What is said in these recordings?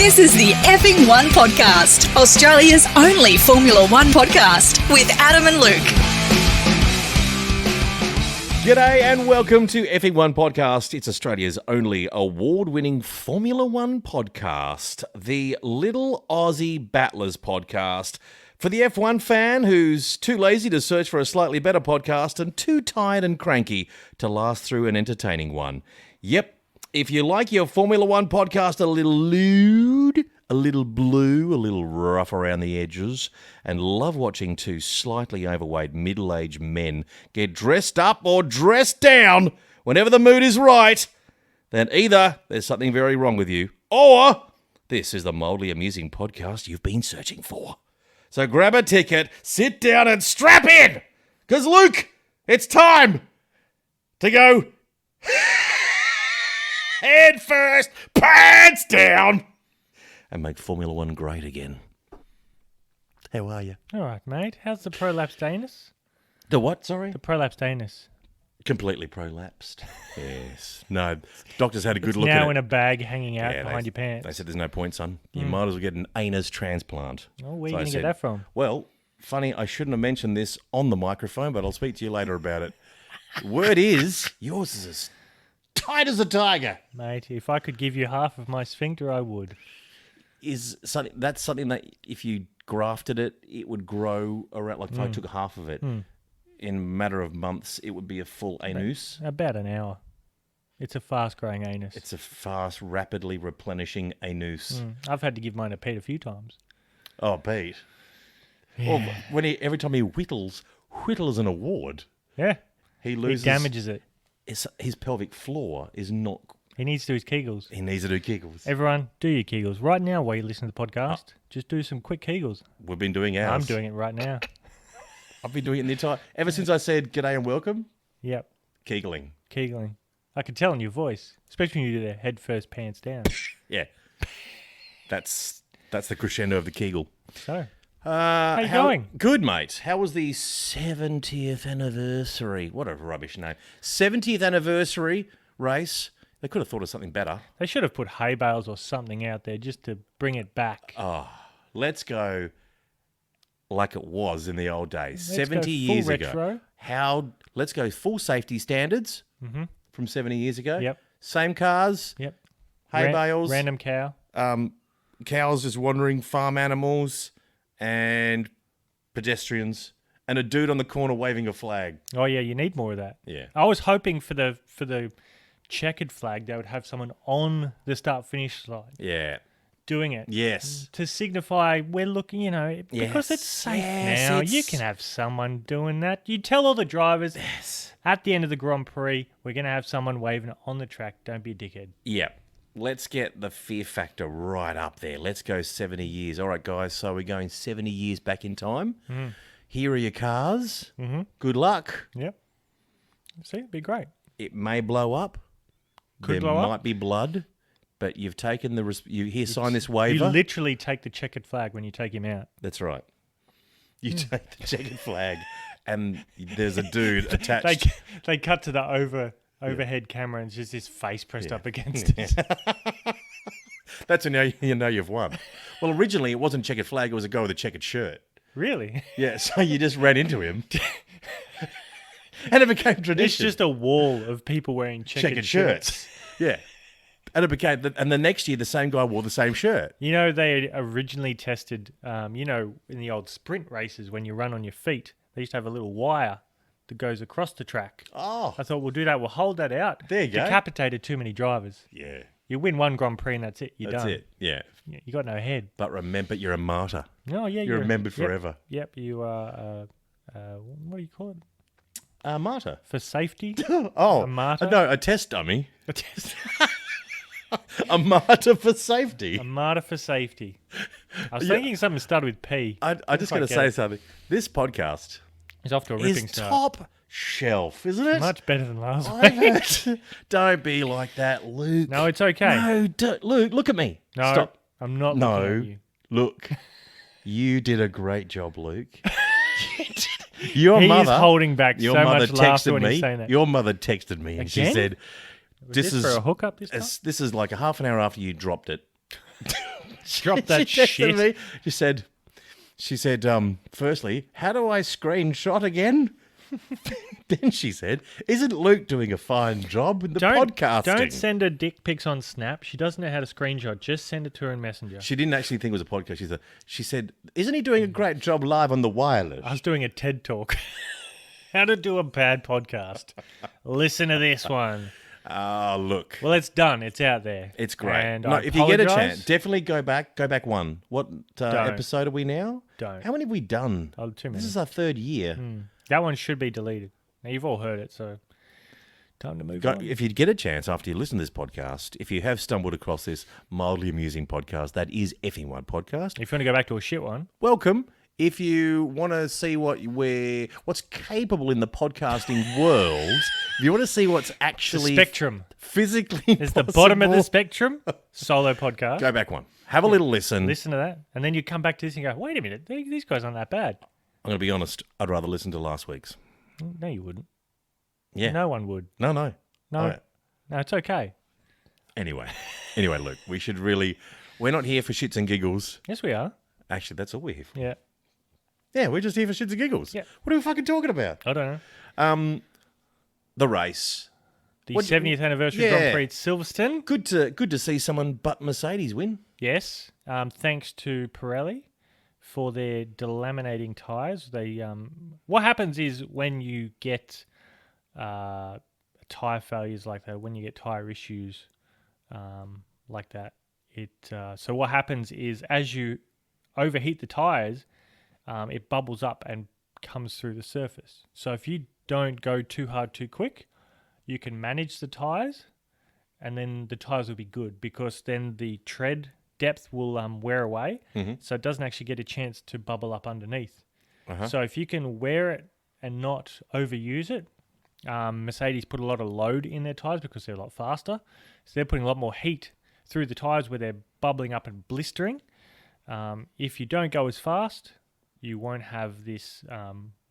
This is the Effing One Podcast, Australia's only Formula One podcast with Adam and Luke. G'day and welcome to Effing One Podcast. It's Australia's only award-winning Formula One podcast, the Little Aussie Battlers podcast. For the F1 fan who's too lazy to search for a slightly better podcast and too tired and cranky to last through an entertaining one. Yep, if you like your Formula One podcast a little lewd, a little blue, a little rough around the edges, and love watching two slightly overweight middle-aged men get dressed up or dressed down whenever the mood is right, then either there's something very wrong with you, or this is the mildly amusing podcast you've been searching for. So grab a ticket, sit down and strap in, because Luke, it's time to go head first, pants down, and make Formula One great again. How are you? All right, mate. How's the prolapsed anus? The what, sorry? The prolapsed anus. Completely prolapsed. Yes. No, doctors had a good look at it. Now in a bag hanging out behind your pants. They said there's no point, son. You might as well get an anus transplant. Oh, where are you going to get that from? Well, funny, I shouldn't have mentioned this on the microphone, but I'll speak to you later about it. Word is, yours is as tight as a tiger. Mate, if I could give you half of my sphincter, I would. That's something that if you grafted it, it would grow around, like if I took half of it, in a matter of months, it would be a full anus. About an hour. It's a fast-growing anus. It's a fast, rapidly replenishing anus. I've had to give mine a Pete a few times. Oh, Pete. Yeah. Well, every time he whittles an award, Yeah. he loses. He damages it. His pelvic floor is not. He needs to do his Kegels. He needs to do Kegels. Everyone, do your Kegels. Right now, while you listen to the podcast, just do some quick Kegels. We've been doing ours. I'm doing it right now. I've been doing it ever since I said g'day and welcome. Yep. Kegling. Kegling. I can tell in your voice, especially when you do the head first, pants down. Yeah. That's the crescendo of the Kegel. So, how you going? Good, mate. How was the 70th anniversary? What a rubbish name. 70th anniversary race. They could have thought of something better. They should have put hay bales or something out there just to bring it back. Oh, let's go like it was in the old days. Let's 70 go years full ago. retro. Let's go full safety standards from 70 years ago. Yep. Same cars. Yep. Hay bales. Random cow. Cows just wandering, farm animals, and pedestrians, and a dude on the corner waving a flag. Oh yeah, you need more of that. Yeah. I was hoping for the checkered flag they would have someone on the start-finish line Yeah. doing it. Yes. To signify we're looking, because Yes. it's safe Yes, now. it's- You can have someone doing that. You tell all the drivers at the end of the Grand Prix, we're going to have someone waving it on the track. Don't be a dickhead. Yeah. Let's get the fear factor right up there. Let's go 70 years. All right, guys, so we're going 70 years back in time. Here are your cars. Good luck. Yep. See, it'd be great. It may blow up. Could there blow up. might be blood, but you've taken sign this waiver. You literally take the checkered flag when you take him out. That's right. You take the checkered flag, and there's a dude attached. They cut to the overhead camera and it's just his face pressed up against it. That's when you know you've won. Well, originally it wasn't checkered flag; it was a guy with a checkered shirt. Really? Yeah, so you just ran into him, and it became tradition. It's just a wall of people wearing checkered shirts. Yeah, and it became. And the next year, the same guy wore the same shirt. You know, they originally tested, in the old sprint races when you run on your feet, they used to have a little wire that goes across the track. Oh, I thought, we'll do that. We'll hold that out. There you go. Decapitated too many drivers. yeah, You win one Grand Prix and that's it. You're that's done. it. Yeah, You got no head. but remember, you're a martyr. Oh, yeah. You're remembered forever. Yep. You are, what do you call it? A martyr. For safety? Oh, A martyr? No, a test dummy. A martyr for safety. A martyr for safety. I was thinking something started with P. I just got to say something. This podcast It's off to a ripping is start. top shelf, isn't it? Much better than last I've week. heard- Don't be like that, Luke. No, it's okay. No, Luke, look at me. No, Stop. I'm not No, looking at you. look. You did a great job, Luke. Your He mother is holding back Your so mother much laughter texted when me. he's saying that. Your mother texted me and she Again? said, Was this for a hookup this time? This is like a half an hour after you dropped it. Drop that she texted shit. me. She said, firstly, how do I screenshot again? Then she said, isn't Luke doing a fine job in the podcasting? Don't send her dick pics on Snap. She doesn't know how to screenshot. Just send it to her in Messenger. She didn't actually think it was a podcast. She said, isn't he doing a great job live on the wireless? I was doing a TED Talk. How to do a bad podcast. Listen to this one. Look. Well, it's done. It's out there. It's great. And No, if you get a chance, definitely go back. Go back one. What episode are we now? Don't. How many have we done? Oh, too many. This is our third year. That one should be deleted. Now, you've all heard it, so time to move on. If you get a chance after you listen to this podcast, if you have stumbled across this mildly amusing podcast, that is Effing One Podcast. If you want to go back to a shit one, welcome. If you want to see what's capable in the podcasting world, if you want to see what's actually the spectrum physically is the bottom of the spectrum. Solo podcast. Go back one. Have a little listen. Listen to that, and then you come back to this and go, "Wait a minute, these guys aren't that bad." I'm going to be honest. I'd rather listen to last week's. No, you wouldn't. Yeah. No one would. No. No, it's okay. Anyway, Luke, we should really... We're not here for shits and giggles. Yes, we are. Actually, that's all we're here for. Yeah. Yeah, we're just here for shits and giggles. Yeah. What are we fucking talking about? I don't know. The race. The 70th anniversary Grand Prix at Silverstone. Good to see someone but Mercedes win. Yes. Thanks to Pirelli for their delaminating tyres. They what happens is when you get tyre failures like that, when you get tyre issues like that, so what happens is as you overheat the tyres, it bubbles up and comes through the surface. So if you don't go too hard too quick, you can manage the tyres, and then the tyres will be good because then the tread depth will wear away, so it doesn't actually get a chance to bubble up underneath. So if you can wear it and not overuse it, Mercedes put a lot of load in their tyres because they're a lot faster, so they're putting a lot more heat through the tyres where they're bubbling up and blistering. If you don't go as fast, you won't have this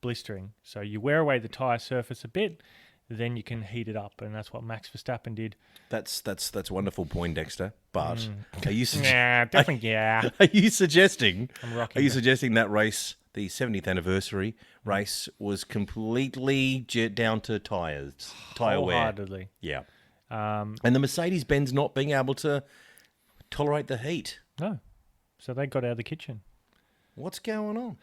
blistering. So you wear away the tyre surface a bit, then you can heat it up, and that's what Max Verstappen did. That's a wonderful point, Dexter. But are you Are you suggesting? I'm rocking Are you it. suggesting that race, the 70th anniversary race, was completely down to tyre wear? Wholeheartedly. Yeah. And the Mercedes-Benz not being able to tolerate the heat. No. So they got out of the kitchen. What's going on?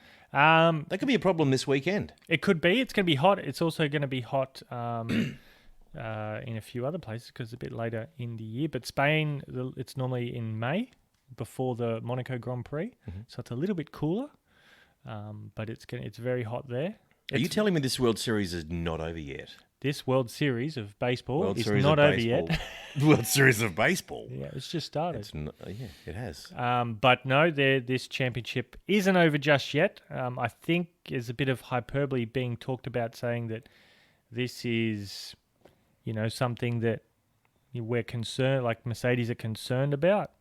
That could be a problem this weekend. It could be. It's going to be hot. It's also going to be hot in a few other places because it's a bit later in the year. But Spain, it's normally in May before the Monaco Grand Prix, so it's a little bit cooler. But it's very hot there. Are you telling me this World Series is not over yet? This World Series of baseball is not over yet. World Series of baseball. Yeah, it's just started. It has. But no, this championship isn't over just yet. I think there's a bit of hyperbole being talked about, saying that this is, something that we're concerned, like Mercedes are concerned about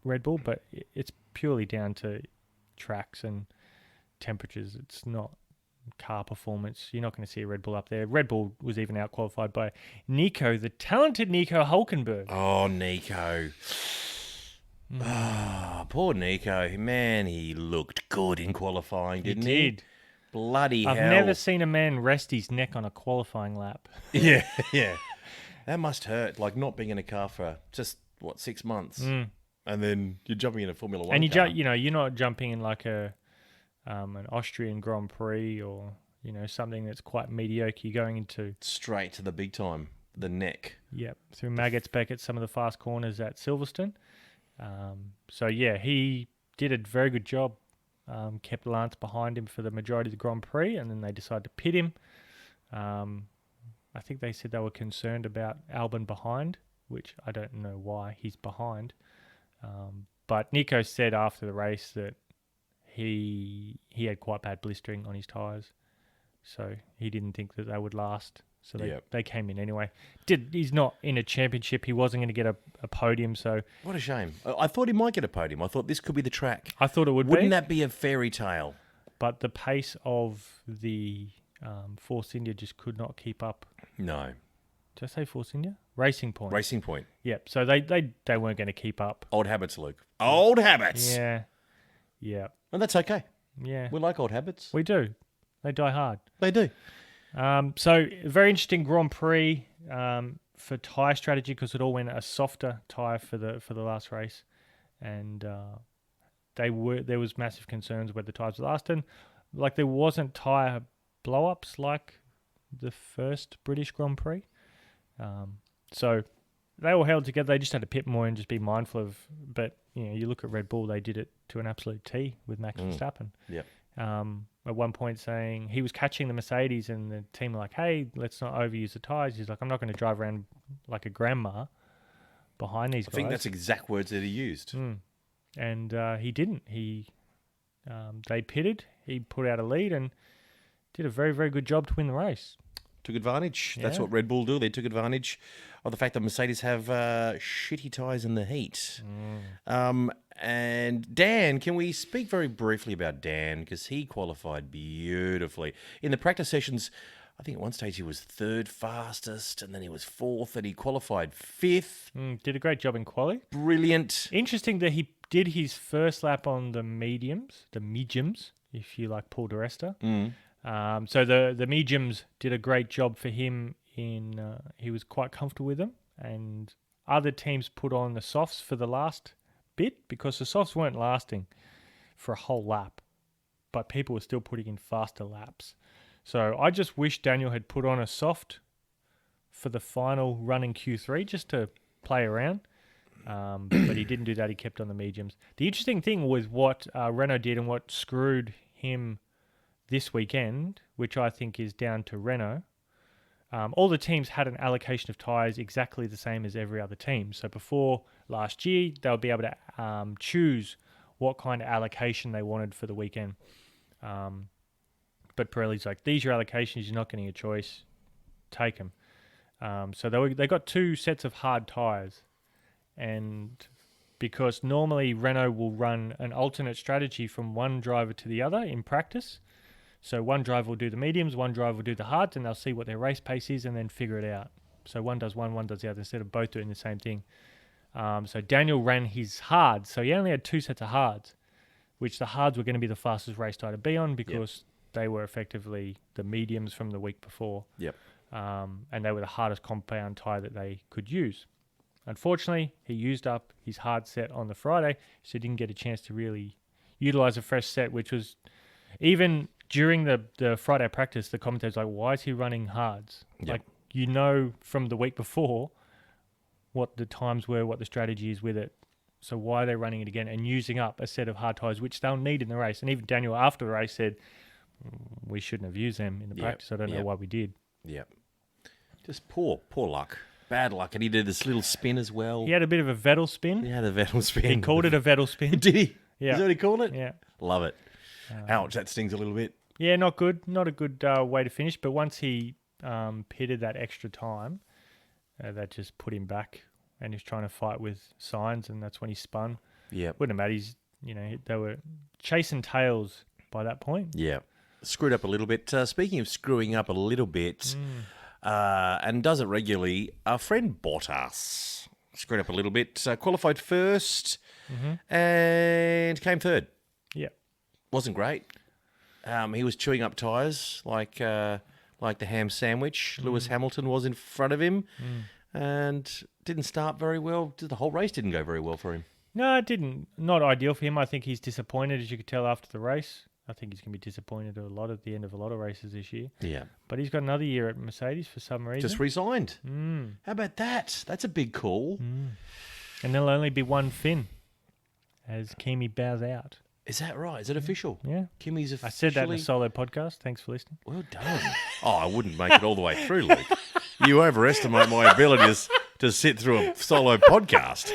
Red Bull, but it's purely down to tracks and temperatures. It's not car performance. You're not going to see a Red Bull up there. Red Bull was even out-qualified by the talented Nico Hulkenberg. Oh, Nico. Poor Nico. Man, he looked good in qualifying, didn't he? He did. Bloody hell. I've never seen a man rest his neck on a qualifying lap. Yeah. That must hurt, like not being in a car for just, 6 months? And then you're jumping in a Formula One and car. you're not jumping in like an Austrian Grand Prix or something that's quite mediocre. You're going into straight to the big time, the neck. Yep, through maggots back at some of the fast corners at Silverstone. So yeah, he did a very good job. Kept Lance behind him for the majority of the Grand Prix, and then they decided to pit him. I think they said they were concerned about Albon behind, which I don't know why he's behind. But Nico said after the race that he had quite bad blistering on his tyres, so he didn't think that they would last. So they came in anyway. He's not in a championship. He wasn't going to get a podium. So what a shame. I thought he might get a podium. I thought this could be the track. I thought it would. Wouldn't that be a fairy tale? But the pace of the Force India just could not keep up. No. Did I say Force India? Racing Point. Racing Point. Yep. So they weren't going to keep up. Old habits, Luke. Old habits. Yeah. Yeah. And that's okay. Yeah. We like old habits. We do. They die hard. They do. So very interesting Grand Prix for tyre strategy because it all went a softer tyre for the last race, and there was massive concerns where the tyres were lasting. Like there wasn't tyre blow-ups like the first British Grand Prix. So they all held together. They just had to pit more and just be mindful of. But you look at Red Bull; they did it to an absolute T with Max Verstappen. Yep. At one point saying he was catching the Mercedes and the team were like, hey, let's not overuse the tyres. He's like, I'm not going to drive around like a grandma behind these guys. I think that's exact words that he used. And he didn't. They pitted. He put out a lead and did a very, very good job to win the race. Took advantage. That's Yeah. what Red Bull do. They took advantage of the fact that Mercedes have shitty tyres in the heat. And Dan, can we speak very briefly about Dan? Because he qualified beautifully. In the practice sessions, I think at one stage he was third fastest, and then he was fourth, and he qualified fifth. Did a great job in quali. Brilliant. Interesting that he did his first lap on the mediums, if you like Paul di Resta. So the mediums did a great job for him in he was quite comfortable with them, and other teams put on the softs for the last bit because the softs weren't lasting for a whole lap, but people were still putting in faster laps. So I just wish Daniel had put on a soft for the final run in Q3 just to play around, but he didn't do that. He kept on the mediums. The interesting thing was what Renault did and what screwed him this weekend, which I think is down to Renault. All the teams had an allocation of tyres exactly the same as every other team. So before last year, they would be able to choose what kind of allocation they wanted for the weekend. But Pirelli's like, these are your allocations, you're not getting a choice, take them. So they got two sets of hard tyres. And because normally Renault will run an alternate strategy from one driver to the other in practice. So one driver will do the mediums, one driver will do the hards, and they'll see what their race pace is and then figure it out. So one does one does the other, instead of both doing the same thing. So Daniel ran his hards, so he only had two sets of hards, which the hards were going to be the fastest race tire to be on because they were effectively the mediums from the week before. And they were the hardest compound tire that they could use. Unfortunately, he used up his hard set on the Friday, so he didn't get a chance to really utilize a fresh set, which was even during the Friday practice, the commentators were like, why is he running hards? Like, from the week before what the times were, what the strategy is with it. So why are they running it again and using up a set of hard tyres, which they'll need in the race? And even Daniel after the race said, we shouldn't have used them in the practice. I don't know why we did. Just poor luck. Bad luck. And he did this little spin as well. He had a bit of a Vettel spin. He had a Vettel spin. He called it a Vettel spin. Did he? Yeah. Is that what he called it? Yeah. Love it. Ouch, that stings a little bit. Yeah, not good. Not a good way to finish. But once he pitted that extra time, that just put him back, and he's trying to fight with Sainz, and that's when he spun. Yeah. Wouldn't have mattered. They were chasing tails by that point. Yeah. Screwed up a little bit. Speaking of screwing up a little bit, and does it regularly, our friend Bottas screwed up a little bit. Qualified first and came third. Yeah. Wasn't great. He was chewing up tyres like the ham sandwich. Lewis Hamilton was in front of him and didn't start very well. The whole race didn't go very well for him. No, it didn't. Not ideal for him. I think he's disappointed, as you could tell after the race. I think he's going to be disappointed at the end of a lot of races this year. Yeah. But he's got another year at Mercedes for some reason. Just resigned. How about that? That's a big call. And there'll only be one Finn as Kimi bows out. Is that right? Is it official? Yeah. Kimi's officially... I said that in a solo podcast. Thanks for listening. Well done. I wouldn't make it all the way through, Luke. You overestimate my ability to sit through a solo podcast.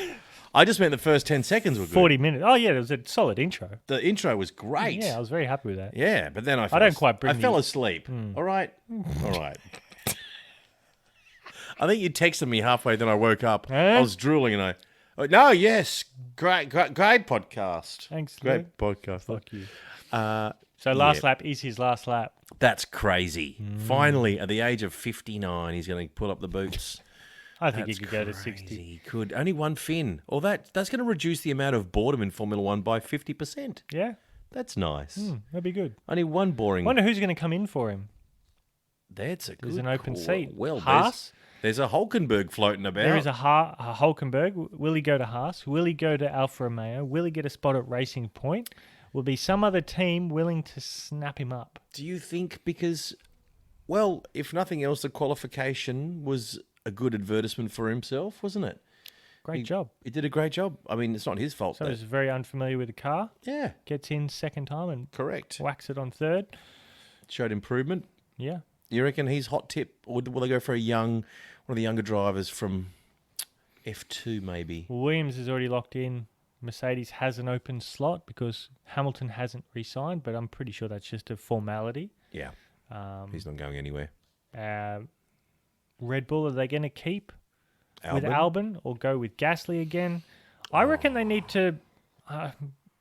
I just meant the first 10 seconds were good. 40 minutes. Oh, yeah, it was a solid intro. The intro was great. Yeah, I was very happy with that. Yeah, but then I fell asleep. All right? All right. I think you texted me halfway, then I woke up. I was drooling and great podcast. Thanks, Great Luke. podcast. Fuck you. So last lap is his last lap. That's crazy. Finally, at the age of 59, he's going to pull up the boots. I think he That's could go to crazy. 60. He could. Only one fin. Well, that's going to reduce the amount of boredom in Formula One by 50%. Yeah, That's nice. that'd be good. Only one boring. Wonder who's going to come in for him. That's a good There's an open call. seat. Well, Haas. there's a Hulkenberg floating about. There is a Hulkenberg. Will he go to Haas? Will he go to Alfa Romeo? Will he get a spot at Racing Point? Will be some other team willing to snap him up? Do you think because, well, if nothing else, the qualification was a good advertisement for himself, wasn't it? Great job. He did a great job. I mean, it's not his fault. So though. he's very unfamiliar with the car. Yeah, Gets in second time and correct. whacks it on third. Showed improvement. Yeah. You reckon he's hot tip, or will they go for one of the younger drivers from F2 maybe? Well, Williams is already locked in. Mercedes has an open slot because Hamilton hasn't re-signed, but I'm pretty sure that's just a formality. Yeah, he's not going anywhere. Red Bull, are they going to keep with Albon? Albon or go with Gasly again? I reckon they need to.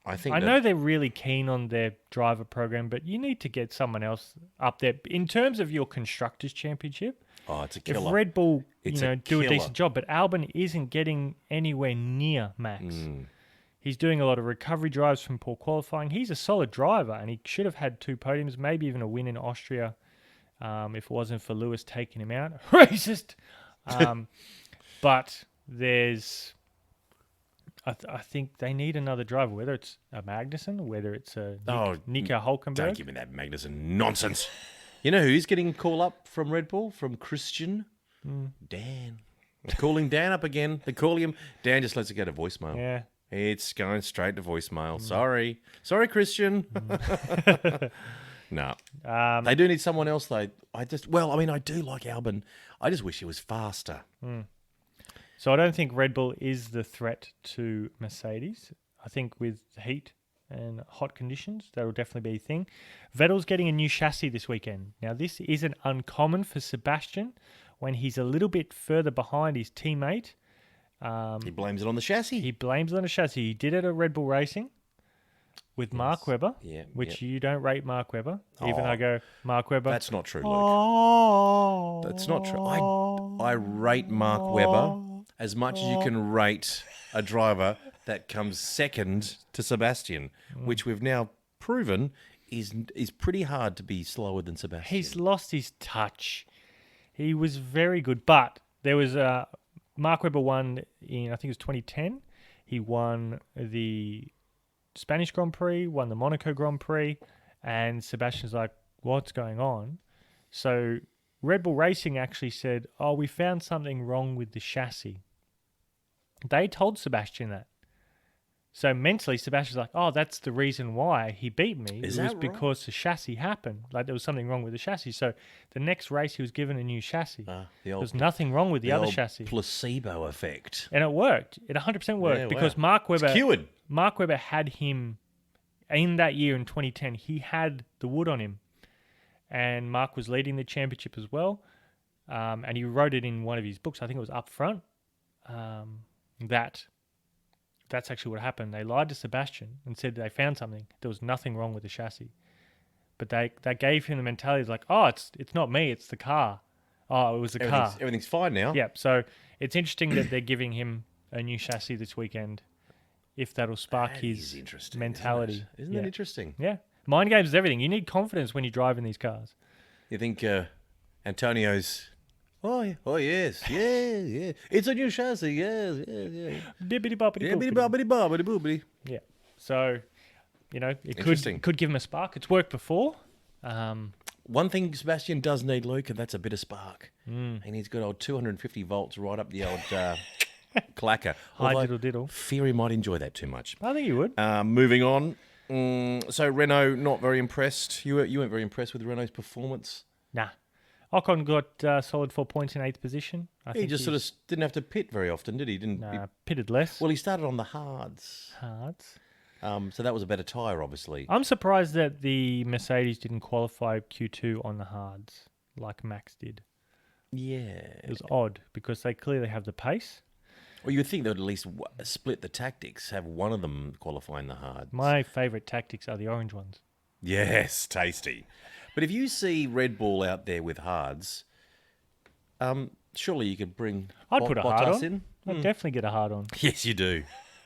I think I know they're really keen on their driver program, but you need to get someone else up there in terms of your constructors' championship. Oh, it's a If killer. Red Bull, It's do a a killer. decent job, but Albon isn't getting anywhere near Max. He's doing a lot of recovery drives from poor qualifying. He's a solid driver, and he should have had 2 podiums, maybe even a win in Austria, if it wasn't for Lewis taking him out. Racist. But there's, I think they need another driver, whether it's a Magnussen, whether it's a Nico Hulkenberg. Don't give me that Magnussen nonsense. You know who's getting a call up from Red Bull? From Christian? Dan. They're calling Dan up again. They call him. Dan just lets it go to voicemail. Yeah. It's going straight to voicemail. Sorry, Christian. No. They do need someone else, though. I do like Albon. I just wish he was faster. So I don't think Red Bull is the threat to Mercedes. I think with heat and hot conditions, that will definitely be a thing. Vettel's getting a new chassis this weekend. Now, this isn't uncommon for Sebastian when he's a little bit further behind his teammate. He blames it on the chassis. He blames it on a chassis. He did it at Red Bull Racing with Mark Webber, which you don't rate Mark Webber. Even I go, Mark Webber. That's not true, Luke. That's not true. I rate Mark Webber as much as you can rate a driver that comes second to Sebastian, which we've now proven is pretty hard to be slower than Sebastian. He's lost his touch. He was very good, but there was Mark Webber won in, I think it was 2010. He won the Spanish Grand Prix, won the Monaco Grand Prix, and Sebastian's like, what's going on? So Red Bull Racing actually said, we found something wrong with the chassis. They told Sebastian that. So mentally, Sebastian's like, that's the reason why he beat me. Is it was that because the chassis happened. Like there was something wrong with the chassis. So the next race, he was given a new chassis. There was nothing wrong with the other old chassis. Placebo effect. And it worked. It 100% worked Yeah, because wow. Mark Webber... It's cured. Mark Webber had him in that year in 2010. He had the wood on him. And Mark was leading the championship as well. And he wrote it in one of his books. I think it was Up Front. That's actually what happened. They lied to Sebastian and said they found something. There was nothing wrong with the chassis. But they gave him the mentality like, it's not me, it's the car. It was the car. Everything's fine now. Yeah, so it's interesting that they're giving him a new chassis this weekend, if that'll spark his mentality. Isn't that interesting? Yeah. Mind games is everything. You need confidence when you drive in these cars. You think Antonio's... Oh yes, yeah. It's a new chassis, yeah. Bibbidi bobbidi Yeah, boopidi. bibbidi bobbidi boobidi. Yeah. So, it Interesting. could give him a spark. It's worked before. One thing Sebastian does need, Luke, and that's a bit of spark. He needs good old 250 volts right up the old clacker. Hi, Although, diddle diddle. fear he might enjoy that too much. I think you would. Moving on. So Renault, not very impressed. You weren't very impressed with Renault's performance? Nah. Ocon got solid 4 points in 8th position. He just sort of didn't have to pit very often, did he? Pitted less. Well, he started on the hards. So that was a better tyre, obviously. I'm surprised that the Mercedes didn't qualify Q2 on the hards like Max did. Yeah. It was odd because they clearly have the pace. Well, you would think they would at least split the tactics, have one of them qualifying the hards. My favourite tactics are the orange ones. Yes, tasty. But if you see Red Bull out there with hards, Surely you could bring I'd put a hard Bottas on. in. I'd definitely get a hard on. Yes, you do.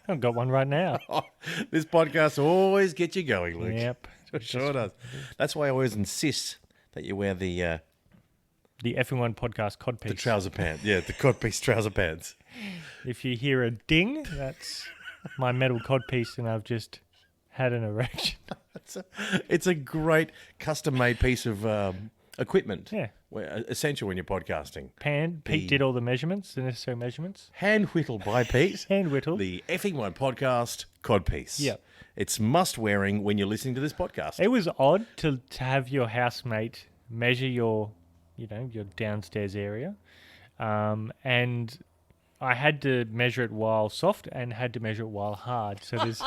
I've got one right now. This podcast always gets you going, Luke. Yep. It sure does. That's why I always insist that you wear the F1 podcast codpiece. the trouser pants. Yeah, the codpiece trouser pants. If you hear a ding, that's my metal codpiece, and I've just had an erection. It's a great custom-made piece of equipment. Yeah. Essential when you're podcasting. Pete did all the measurements, the necessary measurements. Hand whittled by Pete. Hand whittled. The F1 podcast codpiece. Yep. It's must-wearing when you're listening to this podcast. It was odd to have your housemate measure your downstairs area, and I had to measure it while soft and had to measure it while hard. So there's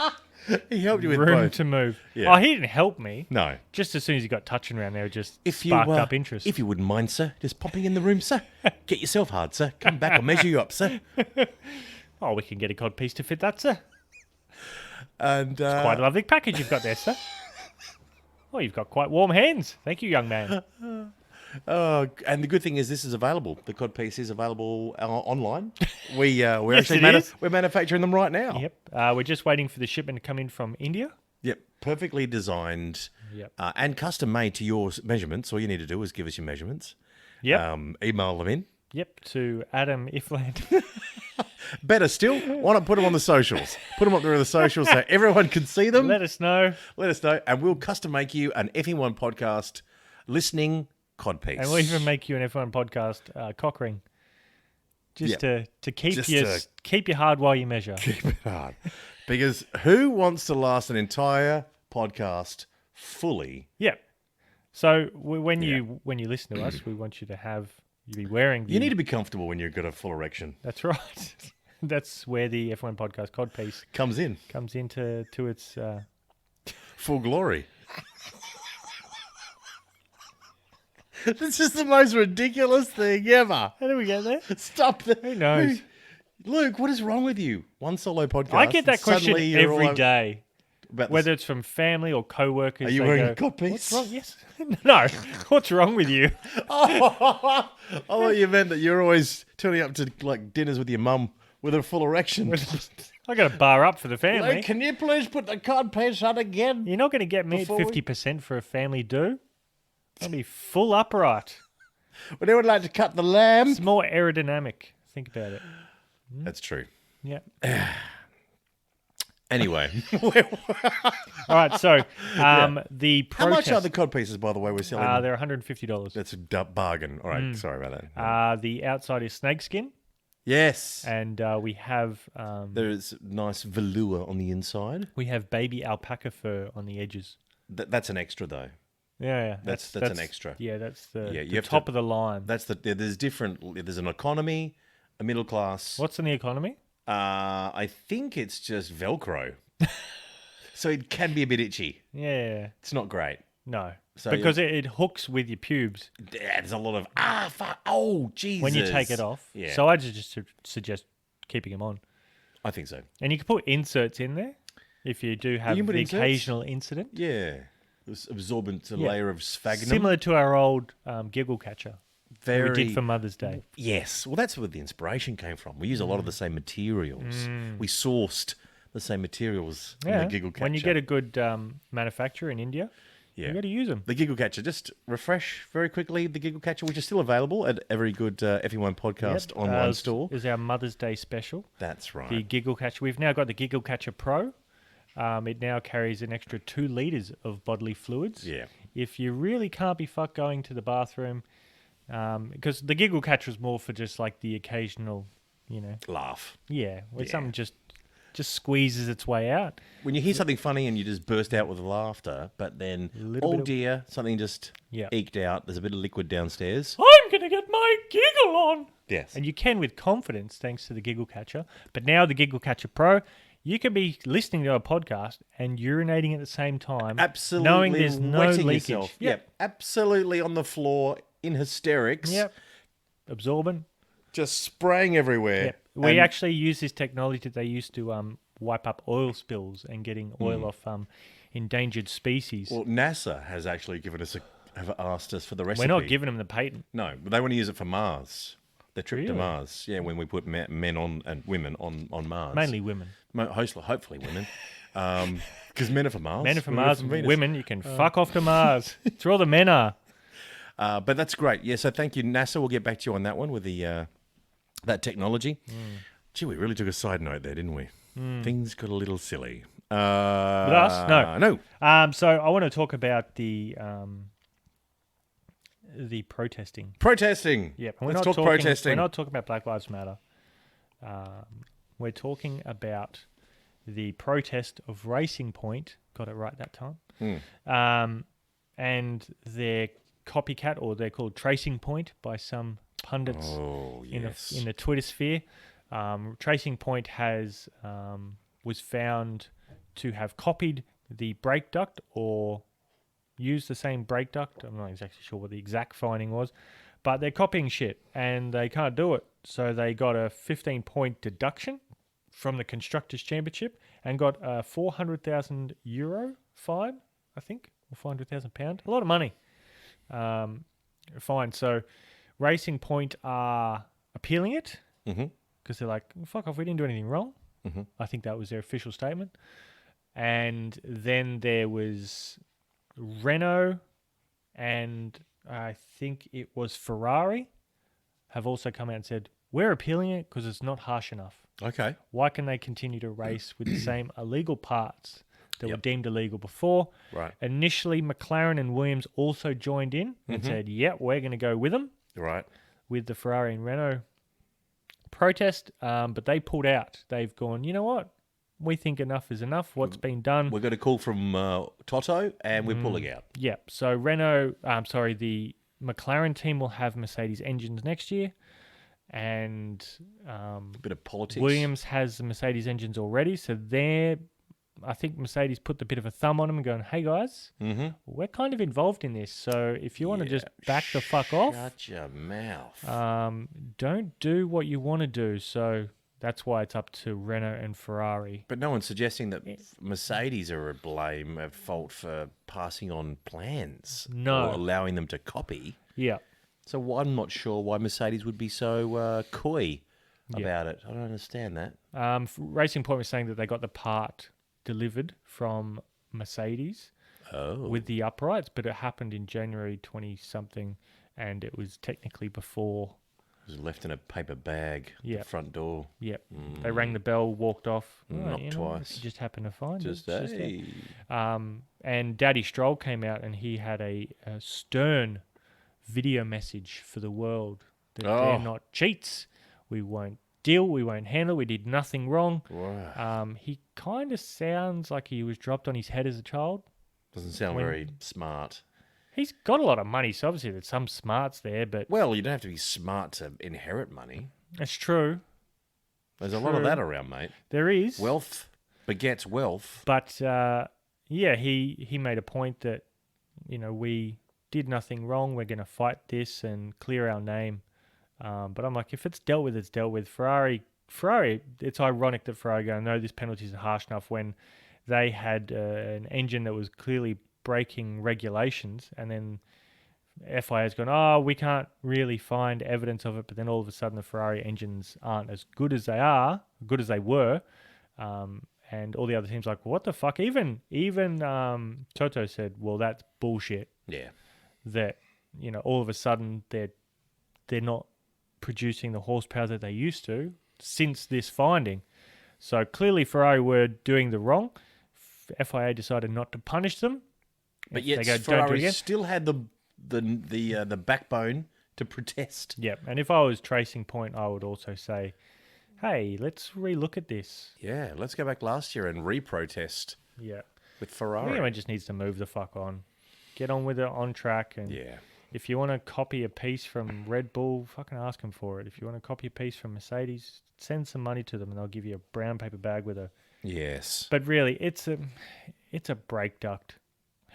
He helped you with room both. to move. Yeah. Oh, he didn't help me. No. Just as soon as he got touching around there, it just If you sparked up interest. If you wouldn't mind, sir, just popping in the room, sir. Get yourself hard, sir. Come back, I'll measure you up, sir. Oh, we can get a codpiece to fit that, sir. And Quite a lovely package you've got there, sir. Oh, you've got quite warm hands. Thank you, young man. and the good thing is this is available. The codpiece is available online. We're Yes, actually it is. we're manufacturing them right now. Yep. We're just waiting for the shipment to come in from India. Yep. Perfectly designed. Yep. And custom made to your measurements. All you need to do is give us your measurements. Yep. Email them in. Yep. To Adam Ifland. Better still, why not put them on the socials? Put them up there on the socials so everyone can see them. Let us know. Let us know, and we'll custom make you an F1 podcast listening codpiece. And we'll even make you an F1 podcast cock ring. Just Yep. to keep Just you to- keep you hard while you measure. Keep it hard. Because who wants to last an entire podcast fully? Yep. So when you listen to us, we want you to be wearing. You need to be comfortable when you've got a full erection. That's right. That's where the F1 podcast codpiece Comes in. comes into its. Full glory. This is the most ridiculous thing ever. How do we get there? Stop that. Who knows? Luke, what is wrong with you? One solo podcast. I get that and question suddenly you're every all day, about whether it's from family or co-workers. Are you they wearing go, a codpiece? What's wrong? Yes. No. What's wrong with you? I thought you meant that you're always turning up to like dinners with your mum with a full erection. I got a bar up for the family. Luke, can you please put the codpiece on again? You're not going to get me at Before we- 50% for a family do. I'll be full upright. Would anyone like to cut the lamb? It's more aerodynamic. Think about it. That's true. Yeah. Anyway, All right. So the how protest. much are the codpieces, by the way, we're selling? They're $150. That's a bargain. All right, sorry about that. The outside is snakeskin, Yes. and we have There's nice velour on the inside. baby alpaca fur on the edges. That's an extra, though. Yeah. That's an extra. Yeah, that's the, Yeah, you the have top to- of the line. There's different. There's an economy, a middle class. What's in the economy? I think it's just Velcro. So it can be a bit itchy. Yeah. It's not great. No. So because it hooks with your pubes Yeah, there's a lot of fuck. Oh, Jesus. when you take it off. Yeah, So I just suggest keeping them on. I think so. And you can put inserts in there if you do have can put the inserts? occasional incident. Yeah, this absorbent Yeah. layer of sphagnum. Similar to our old giggle catcher that we did for Mother's Day. Yes. Well, that's where the inspiration came from. We use a lot of the same materials. We sourced the same materials from the giggle catcher. When you get a good manufacturer in India, you got to use them. The giggle catcher, just refresh very quickly the giggle catcher, which is still available at every good FE1 podcast online store. Is our Mother's Day special. That's right. The giggle catcher. We've now got the giggle catcher Pro. It now carries an extra 2 litres of bodily fluids. Yeah. If you really can't be fucked going to the bathroom, because the giggle catcher is more for just like the occasional, Laugh. where something just squeezes its way out. When you hear something funny and you just burst out with laughter, but then, Little oh bit of- dear, something just Yeah. eked out. There's a bit of liquid downstairs. I'm going to get my giggle on. Yes. And you can with confidence thanks to the giggle catcher. But now the giggle catcher Pro, you can be listening to a podcast and urinating at the same time. Absolutely knowing there's no wetting leakage. yourself. Yep. Absolutely on the floor in hysterics. Yep. Absorbent. Just spraying everywhere. Yep. We And- actually use this technology that they used to wipe up oil spills and getting oil off endangered species. Well, NASA has actually have asked us for the recipe. We're not giving them the patent. No, but they want to use it for Mars. The trip to Really? Mars. Yeah, when we put men on and women on Mars. Mainly women. Hopefully women. Because men are for Mars. Men are from Women are Mars. Venus. Women, you can fuck off to Mars. It's where all the men are. But that's great. Yeah, so thank you, NASA. We'll get back to you on that one with the that technology. Gee, we really took a side note there, didn't we? Things got a little silly. With us? No. No. So I want to talk about the protesting. Protesting. Yep. Let's talk protesting. We're not talking about Black Lives Matter. We're talking about the protest of Racing Point. Got it right that time. And their copycat, or they're called Tracing Point by some pundits in the Twitter sphere. Tracing Point was found to have copied the brake duct or used the same brake duct. I'm not exactly sure what the exact finding was, but they're copying shit and they can't do it. So they got a 15-point deduction from the Constructors' Championship and got a €400,000 fine, I think, or £400,000. A lot of money. Fine. So Racing Point are appealing it because they're like, fuck off, we didn't do anything wrong. I think that was their official statement. And then there was Renault and I think it was Ferrari have also come out and said, we're appealing it because it's not harsh enough. Okay. Why can they continue to race with the same illegal parts that were deemed illegal before? Right. Initially, McLaren and Williams also joined in and said, we're going to go with them. Right. With the Ferrari and Renault protest, but they pulled out. They've gone, you know what? We think enough is enough. What's been done. We got a call from Toto and we're pulling out. Yeah. So the McLaren team will have Mercedes engines next year. And A bit of politics. Williams has the Mercedes engines already. So I think Mercedes put a bit of a thumb on them and going, hey guys, we're kind of involved in this. So if you want to just back the fuck off. Shut your mouth. Don't do what you want to do. So that's why it's up to Renault and Ferrari. But no one's suggesting that Mercedes are at fault for passing on plans. No. Or allowing them to copy. Yeah. So I'm not sure why Mercedes would be so coy about it. I don't understand that. Racing Point was saying that they got the part delivered from Mercedes with the uprights, but it happened in January 20-something, and it was technically before. It was left in a paper bag at the front door. Yep. They rang the bell, walked off. Not twice. Just happened to find Just it. And Daddy Stroll came out and he had a stern video message for the world that they're not cheats. We won't deal. We won't handle. We did nothing wrong. Wow. He kind of sounds like he was dropped on his head as a child. Doesn't sound very smart. He's got a lot of money, so obviously there's some smarts there, but... Well, you don't have to be smart to inherit money. That's true. There's a lot of that around, mate. There is. Wealth begets wealth. But, he made a point that, we did nothing wrong. We're going to fight this and clear our name. But I'm like, if it's dealt with, it's dealt with. Ferrari, it's ironic that Ferrari go, no, this penalty isn't harsh enough when they had an engine that was clearly breaking regulations, and then FIA's gone, we can't really find evidence of it, but then all of a sudden the Ferrari engines aren't as good as they were, and all the other teams like, what the fuck? Even Toto said, well, that's bullshit. Yeah. That, all of a sudden they're not producing the horsepower that they used to since this finding. So clearly Ferrari were doing the wrong. FIA decided not to punish them. But yet Ferrari still had the backbone to protest. Yeah, and if I was Tracing Point, I would also say, hey, let's relook at this. Yeah, let's go back last year and re-protest. Yeah. With Ferrari. Everyone just needs to move the fuck on. Get on with it on track. And if you want to copy a piece from Red Bull, fucking ask them for it. If you want to copy a piece from Mercedes, send some money to them and they'll give you a brown paper bag with a... Yes. But really, it's a brake duct.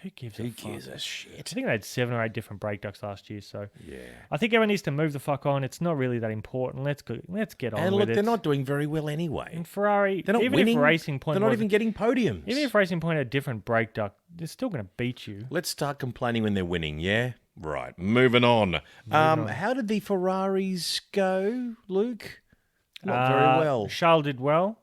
Who gives a shit? I think they had 7 or 8 different brake ducts last year, so yeah. I think everyone needs to move the fuck on. It's not really that important. Let's get on with it. And look, they're not doing very well anyway. And Ferrari, they're not even winning. If Racing Point, they're not even getting podiums. Even if Racing Point had a different brake duct, they're still going to beat you. Let's start complaining when they're winning. Yeah, Right, moving on. How did the Ferraris go, Luke? Not very well. Charles did well.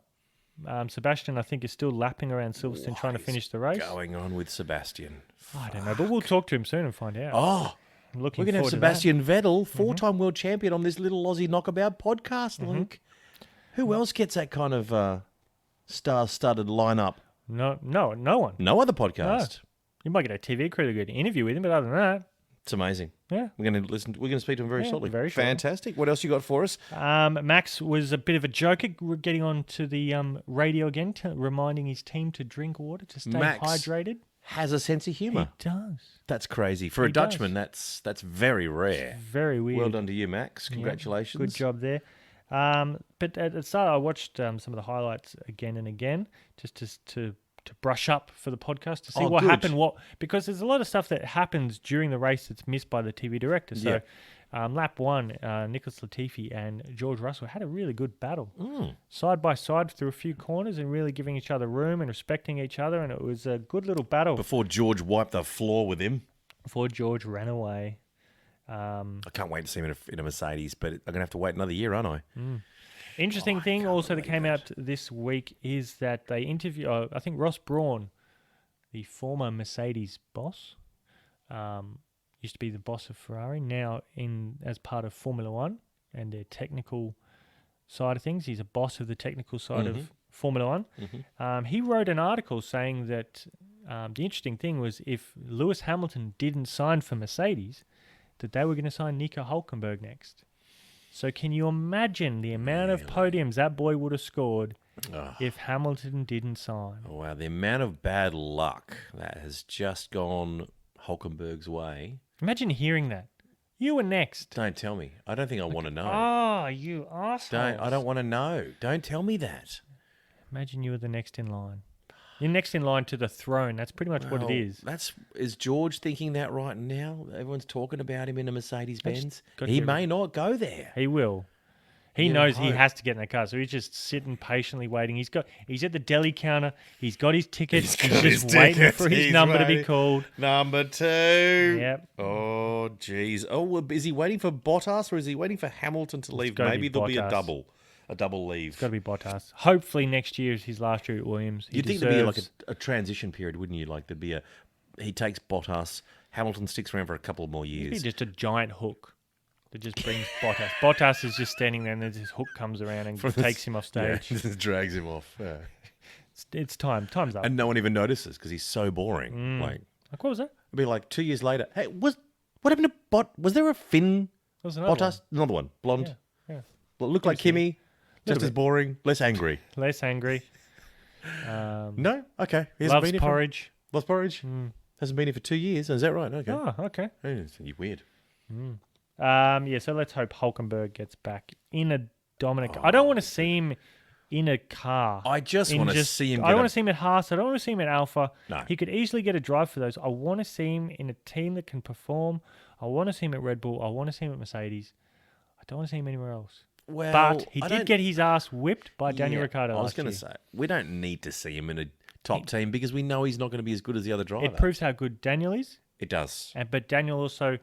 Sebastian, I think, is still lapping around Silverstone trying to finish the race. Going on with Sebastian? I don't know, but we'll talk to him soon and find out. Oh, I'm looking we're going to have forward to that. Sebastian Vettel, four-time world champion, on this little Aussie knockabout podcast, Luke. Who else gets that kind of star-studded lineup? No one. No other podcast. You might get a TV crew to get an interview with him, but other than that, It's amazing. yeah. We're going to speak to him very shortly. very shortly. Fantastic. What else you got for us? Max was a bit of a joker getting on to the radio again, reminding his team to drink water to stay Max hydrated. has a sense of humour. He does. That's crazy. For a Dutchman, that's very rare. Very weird. Well done to you, Max. Yeah, Congratulations. good job there. But at the start, I watched some of the highlights again and again, just to brush up for the podcast to see what good. happened. Because there's a lot of stuff that happens during the race that's missed by the TV director. So, lap one, Nicholas Latifi and George Russell had a really good battle, side by side through a few corners, and really giving each other room and respecting each other. And it was a good little battle Before George wiped the floor with him. before George ran away. I can't wait to see him in a Mercedes, but I'm going to have to wait another year, aren't I? Interesting thing also that came out this week is that they interviewed, I think Ross Brawn, the former Mercedes boss, used to be the boss of Ferrari, now as part of Formula One and their technical side of things. He's a boss of the technical side of Formula One. He wrote an article saying that the interesting thing was if Lewis Hamilton didn't sign for Mercedes, that they were going to sign Nico Hülkenberg next. So can you imagine the amount of podiums that boy would have scored if Hamilton didn't sign? Oh, wow, the amount of bad luck that has just gone Hulkenberg's way. Imagine hearing that. You were next. Don't tell me. I don't think I want to know. Oh, you asshole. I don't want to know. Don't tell me that. Imagine you were the next in line. You're next in line to the throne. That's pretty much what it is. Is George thinking that right now? Everyone's talking about him in a Mercedes-Benz. got He to- may not go there. He will. He You knows he hope. has to get in the car, so he's just sitting patiently waiting. He's at the deli counter. He's got his ticket. He's got just his waiting tickets. for his He's number to be waiting. called. Number 2. Yep. Oh, jeez. Oh, well, is he waiting for Bottas or is he waiting for Hamilton to leave? gotta Maybe be there'll be a Bottas. double leave. Got to be Bottas. Hopefully next year is his last year at Williams. You'd think there'd be like a transition period, wouldn't you? Like he takes Bottas, Hamilton sticks around for a couple more It'd years. be just a giant hook that just brings Bottas. Bottas is just standing there, and then this hook comes around and takes him off stage. Yeah, just drags him off. Yeah. It's time. Time's up. And no one even notices because he's so boring. Like, Like, what was that? it'd be like 2 years later. Hey, what happened to Was there a Finn That was another Bottas? Another one, blonde. one. Yeah. Well, looked like Kimmy, just Little as bit. boring, less angry. Less angry. No, okay. He hasn't Loves been here for- porridge. Loves porridge. Hasn't been here for 2 years. Is that right? Okay. Oh, okay. You're weird. Yeah, so let's hope Hulkenberg gets back in a dominant car. I don't want to see him in a car. I just want to see him. I don't want to see him at Haas. I don't want to see him at Alpha. No. He could easily get a drive for those. I want to see him in a team that can perform. I want to see him at Red Bull. I want to see him at Mercedes. I don't want to see him anywhere else. Well, But he I did don't- get his ass whipped by Daniel Yeah, Ricciardo I was last going year. to say we don't need to see him in a top team because we know he's not going to be as good as the other driver. It proves how good Daniel is. It does. But Daniel also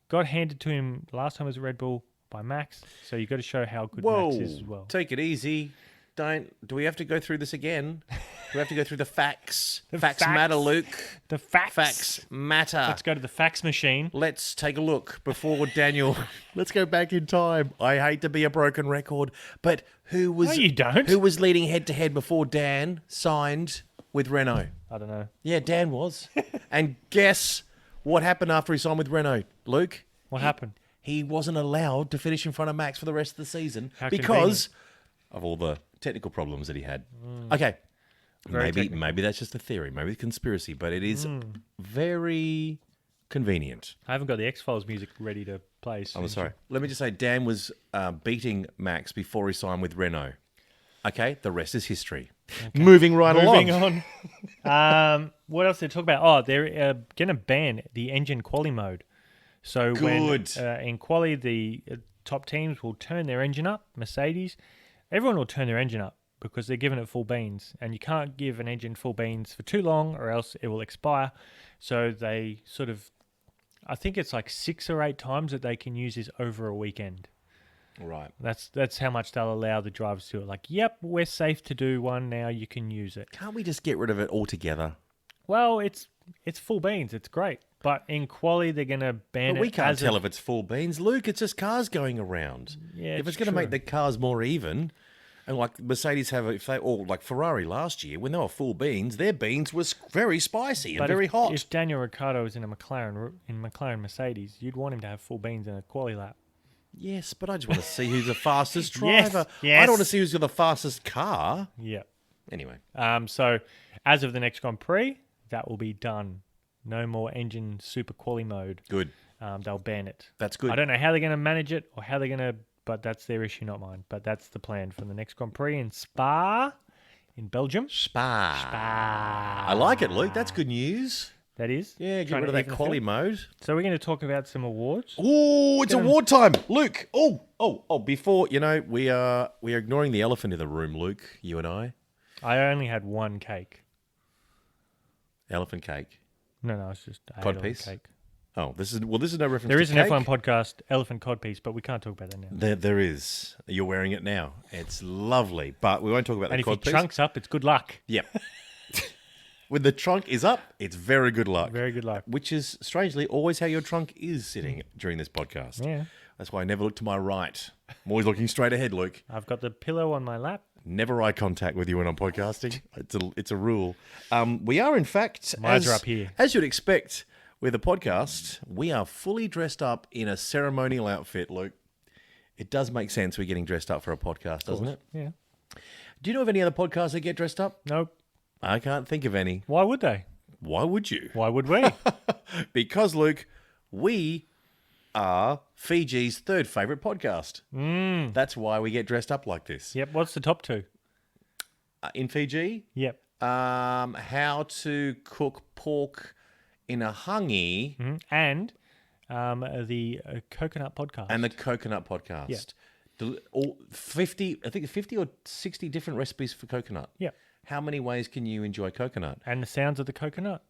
got handed to him last time as a Red Bull by Max. So you've got to show how good Whoa! Max is as well. Take it easy. Do we have to go through this again? Do we have to go through the facts? Facts matter, Luke. The facts. Facts matter. Let's go to the fax machine. Let's take a look before Daniel. Let's go back in time. I hate to be a broken record, but who was? No, you don't. Who was leading head to head before Dan signed with Renault? I don't know. Yeah, Dan was. And guess what happened after he signed with Renault, Luke? What happened? He wasn't allowed to finish in front of Max for the rest of the season How because of all the technical problems that he had. Okay. Very Maybe technical. that's just a theory, maybe a conspiracy, but it is very convenient. I haven't got the X-Files music ready to play. I'm sorry. Let me just say, Dan was beating Max before he signed with Renault. Okay, the rest is history. Moving right Moving along. on. What else did they talk about? Oh, they're going to ban the engine quali mode. So Good. when in quali, the top teams will turn their engine up. Mercedes, everyone will turn their engine up because they're giving it full beans. And you can't give an engine full beans for too long or else it will expire. So they sort of I think it's like 6 or 8 times that they can use this over a weekend. Right. That's how much they'll allow the drivers to do it. Like, yep, we're safe to do one now. You can use it. Can't we just get rid of it altogether? Well, it's full beans. It's great. But in quali, they're going to ban But it. we can't tell if it's full beans. Luke, it's just cars going around. Yeah, if it's going to make the cars more even, and like Mercedes or like Ferrari last year, when they were full beans, their beans was very spicy and very hot. If Daniel Ricciardo was in a McLaren Mercedes, you'd want him to have full beans in a quali lap. Yes, but I just want to see who's the fastest driver. Yes. I don't want to see who's got the fastest car. Yeah. Anyway. So as of the next Grand Prix, that will be done. No more engine super quali mode. Good. They'll ban it. That's good. I don't know how they're going to manage it or how they're going to, but that's their issue, not mine. But that's the plan for the next Grand Prix in Spa, in Belgium. Spa. I like it, Luke. That's good news. That is. Yeah, get rid of that quali mode. So we're going to talk about some awards. Oh, it's award time, Luke. Oh! Before we are ignoring the elephant in the room, Luke. You and I. I only had one cake. Elephant cake. No, it's just a Codpiece? cake. Oh, this is no reference. There is to an cake. F1 podcast, Elephant Codpiece, but we can't talk about that now. There is. You're wearing it now. It's lovely, but we won't talk about And the if codpiece. your trunk's up, it's good luck. Yep. When the trunk is up, it's very good luck. Very good luck. Which is strangely always how your trunk is sitting during this podcast. Yeah. That's why I never look to my right. I'm always looking straight ahead, Luke. I've got the pillow on my lap. Never eye contact with you when I'm podcasting. It's a rule. We are, in fact, My eyes are up here. As you'd expect with a podcast, we are fully dressed up in a ceremonial outfit, Luke. It does make sense we're getting dressed up for a podcast, doesn't it? Yeah. Do you know of any other podcasts that get dressed up? Nope. I can't think of any. Why would they? Why would you? Why would we? Because, Luke, we are Fiji's third favourite podcast. That's why we get dressed up like this. Yep. What's the top two? In Fiji, Yep. how to cook pork in a hangi And the coconut podcast. and the coconut podcast. All 50 or 60 different recipes for coconut. Yep. How many ways can you enjoy coconut? And the sounds of the coconut.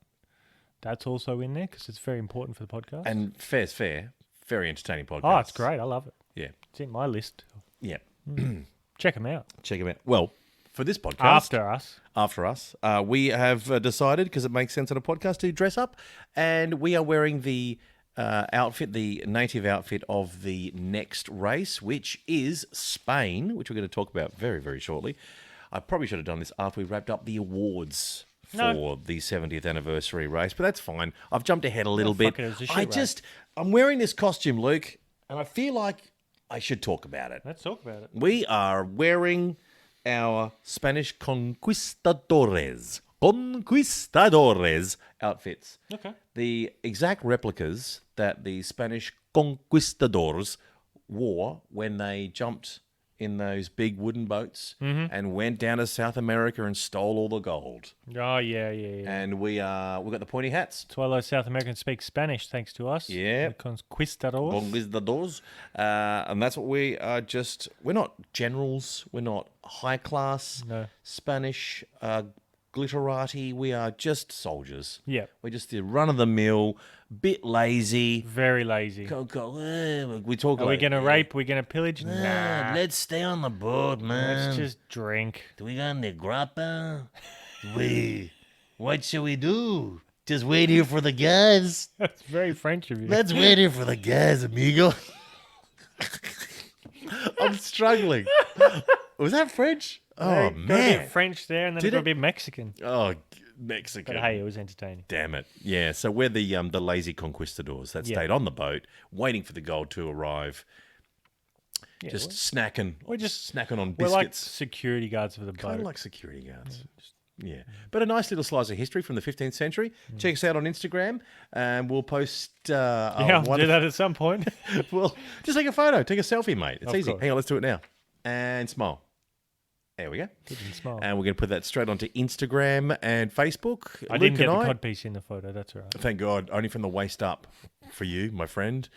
That's also in there because it's very important for the podcast. And fair's fair. Very entertaining podcast. Oh, it's great. I love it. Yeah. It's in my list. Yeah. Check them out. Check them out. Well, for this podcast... After us. we have decided, because it makes sense on a podcast, to dress up. And we are wearing the outfit, the native outfit of the next race, which is Spain, which we're going to talk about very, very shortly. I probably should have done this after we wrapped up the awards for the 70th anniversary race, but that's fine. I've jumped ahead a little bit. Fuck it, it was a shit race. I'm wearing this costume, Luke, and I feel like I should talk about it. Let's talk about it. We are wearing our Spanish conquistadores outfits. Okay. The exact replicas that the Spanish conquistadors wore when they jumped in those big wooden boats and went down to South America and stole all the gold. Oh, yeah. And we've got the pointy hats. That's why those South Americans speak Spanish, thanks to us. Yeah. The conquistadors. Conquistadors. And that's what we are we're not generals. We're not high class Spanish glitterati. We are just soldiers. Yeah. We're just the run of the mill, bit lazy. Very lazy. We talk. Are we going to rape? We're going to pillage? Nah. Let's stay on the boat, man. Let's just drink. Do we got any grappa? What shall we do? Just wait here for the guys. That's very French of you. Let's wait here for the guys, amigo. I'm struggling. Was that French? Oh, Got a man. bit French there, and then Did it got it? a bit Mexican. Oh, Mexican. But hey, it was entertaining. Damn it. Yeah, so we're the lazy conquistadors that stayed on the boat, waiting for the gold to arrive. Yeah, Just snacking. we're just- snacking on We're like biscuits. security guards for the Kind boat. of like security guards. Yeah. But a nice little slice of history from the 15th century. Check us out on Instagram, and we'll post... I'll do that at some point. Well, just take a photo. Take a selfie, mate. It's Of easy. course. Hang on, let's do it now. And smile. There we go. Didn't smile. And we're going to put that straight onto Instagram and Facebook. I didn't Luke get and the codpiece in the photo. That's all right. Thank God. Only from the waist up for you, my friend.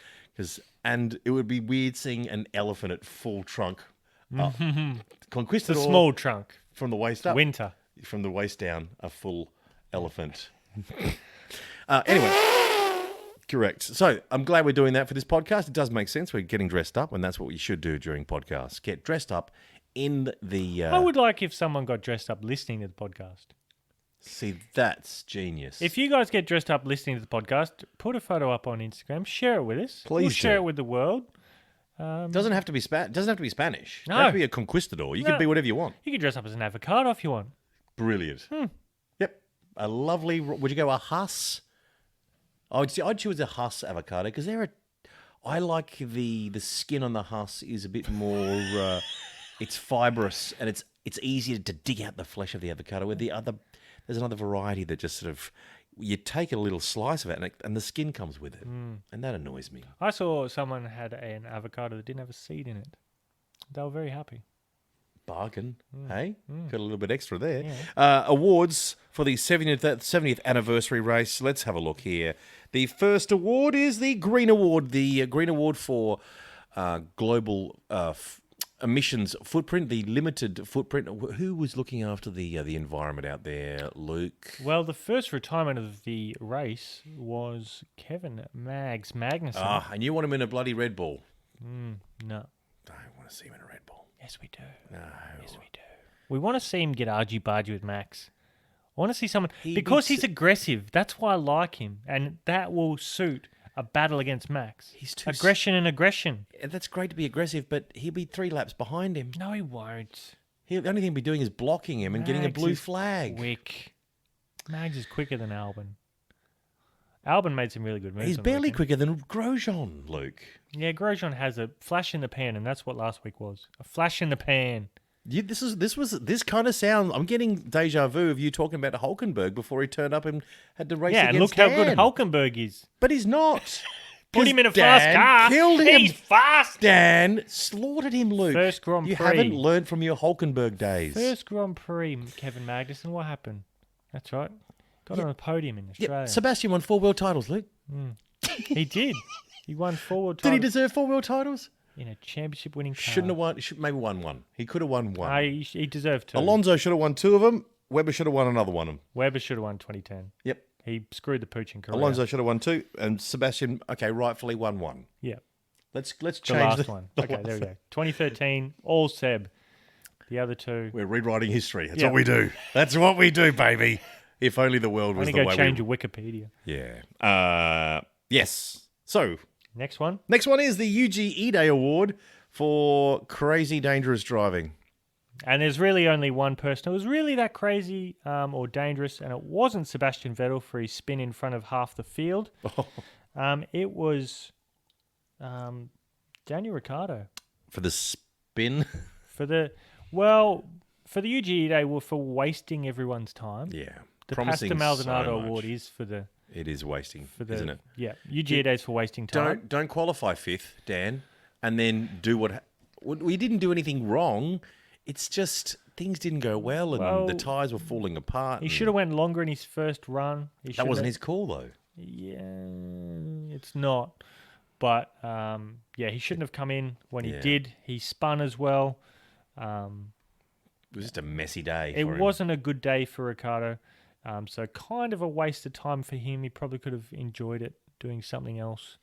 And it would be weird seeing an elephant at full trunk. Conquistador. The small trunk. From the waist up. Winter. From the waist down, a full elephant. Anyway, Correct. So I'm glad we're doing that for this podcast. It does make sense. We're getting dressed up, and that's what we should do during podcasts. Get dressed up in the... I would like if someone got dressed up listening to the podcast. See, that's genius. If you guys get dressed up listening to the podcast, put a photo up on Instagram, share it with us. Please We'll do. share it with the world. Doesn't have to be Spanish. No. You have to be a conquistador. You can be whatever you want. You can dress up as an avocado if you want. Brilliant. Yep. A lovely... Would you go a Huss? I'd choose a Huss avocado because I like the skin on the Huss is a bit more... it's fibrous and it's easier to dig out the flesh of the avocado. With the other... There's another variety that just sort of... You take a little slice of it and the skin comes with it. And that annoys me. I saw someone had an avocado that didn't have a seed in it. They were very happy. Bargain, hey? Got a little bit extra there. Yeah. Awards for the 70th anniversary race. Let's have a look here. The first award is the Green Award. The Green Award for global emissions footprint, the limited footprint. Who was looking after the environment out there, Luke? Well, the first retirement of the race was Kevin Magnussen. And you want him in a bloody Red Bull? No. Don't want to see him in a Red Bull. Yes, we do. No. Yes, we do. We want to see him get argy-bargy with Max. I want to see someone... because he's aggressive. That's why I like him. And that will suit a battle against Max. He's too... Aggression and aggression. That's great to be aggressive, but he'll be 3 laps behind him. No, he won't. The only thing he'll be doing is blocking him and getting a blue flag. Quick. Mags is quicker than Albon. Albon made some really good moves. He's barely quicker than Grosjean, Luke. Yeah, Grosjean has a flash in the pan, and that's what last week was. A flash in the pan. Yeah, this kind of sound. I'm getting deja vu of you talking about Hulkenberg before he turned up and had to race against look Dan. how good Hulkenberg is. But he's not. Put him in a Dan fast car. Killed him. He's fast. Dan slaughtered him, Luke. First Grand You Prix. haven't learned from your Hulkenberg days. First Grand Prix, Kevin Magnussen. What happened? That's right. Got on a podium in Australia. Yep. Sebastian won 4 world titles, Luke. He did. He won 4 world Did titles. he deserve 4 world titles? In a championship-winning car. Shouldn't have won. Maybe won one. He could have won one. He deserved 2. Alonso should have won 2 of them. Weber should have won another one of them. Weber should have won 2010. Yep. He screwed the pooch in Korea. Alonso should have won 2, and Sebastian, rightfully won 1. Yeah. Let's The change last one. Okay, there we go. 2013, all Seb. The other 2. We're rewriting history. That's Yeah. what we do. That's what we do, baby. If only the world was I'm the way going to go change we... your Wikipedia. Yeah. Yes. So, Next one. next one is the UG E-Day Award for crazy dangerous driving. And there's really only one person who was really that crazy or dangerous, and it wasn't Sebastian Vettel for his spin in front of half the field. It was Daniel Ricciardo. For the spin? For the UGE Day, for wasting everyone's time. Yeah. The Promising Pasta Maldonado so much. Award is for the... It is wasting, isn't it? Yeah, UGE Day is for wasting time. Don't qualify 5th, Dan, and then do what... We didn't do anything wrong. It's just things didn't go well, and the tyres were falling apart. He should have went longer in his first run. That wasn't his call, though. Yeah, it's not. But, he shouldn't have come in when he did. He spun as well. It was just a messy day It for him. wasn't a good day for Ricciardo. So kind of a waste of time for him. He probably could have enjoyed it doing something else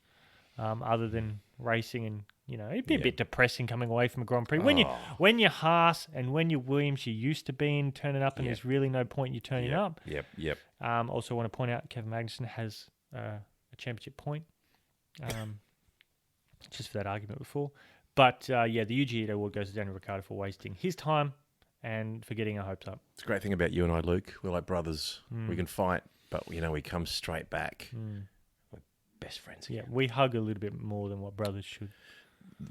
other than racing. And, it'd be a bit depressing coming away from a Grand Prix. When you're Haas and when you're Williams, you used to be in turning up, and there's really no point you turning up. Yep. Also want to point out Kevin Magnussen has a championship point. Just for that argument before. But, the UGE Award goes to Daniel Ricciardo for wasting his time and for getting our hopes up. It's a great thing about you and I, Luke. We're like brothers. We can fight, but, we come straight back. We're best friends again. Yeah, we hug a little bit more than what brothers should.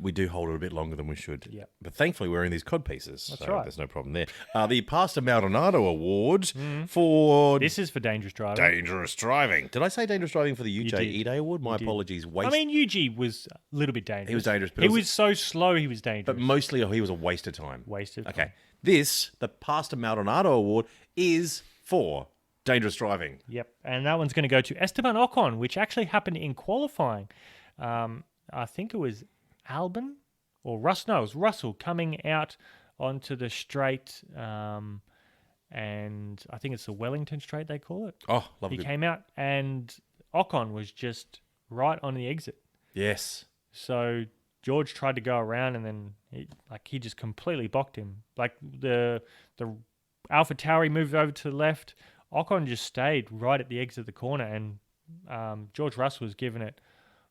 We do hold it a bit longer than we should. Yeah. But thankfully, we're in these cod pieces. That's so right. There's no problem there. The Pasta Maldonado Award for... This is for dangerous driving. Dangerous driving. Did I say dangerous driving for the UJ E-Day Award? My apologies. UG was a little bit dangerous. He was dangerous. But he was so slow, he was dangerous. But mostly he was a waste of time. Wasted. Okay. The Pasta Maldonado Award, is for dangerous driving. Yep. And that one's going to go to Esteban Ocon, which actually happened in qualifying. I think it was Albon or Russell. No, it was Russell coming out onto the straight, and I think it's the Wellington Straight they call it. Oh, love He it. came out, and Ocon was just right on the exit. Yes. So George tried to go around, and then he just completely blocked him. Like the Alpha Tauri moved over to the left. Ocon just stayed right at the exit of the corner, and George Russell was giving it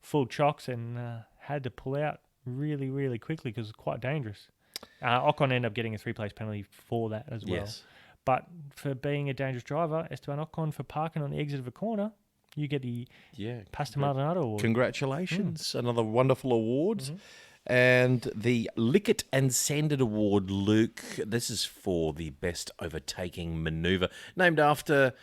full chocks and had to pull out really, really quickly because it was quite dangerous. Ocon ended up getting a 3-place penalty for that as well. Yes. But for being a dangerous driver, Esteban Ocon, for parking on the exit of a corner, you get the Pasta Maldonado Award. Congratulations. Another wonderful award. Mm-hmm. And the Lick It and Send It Award, Luke. This is for the best overtaking manoeuvre, named after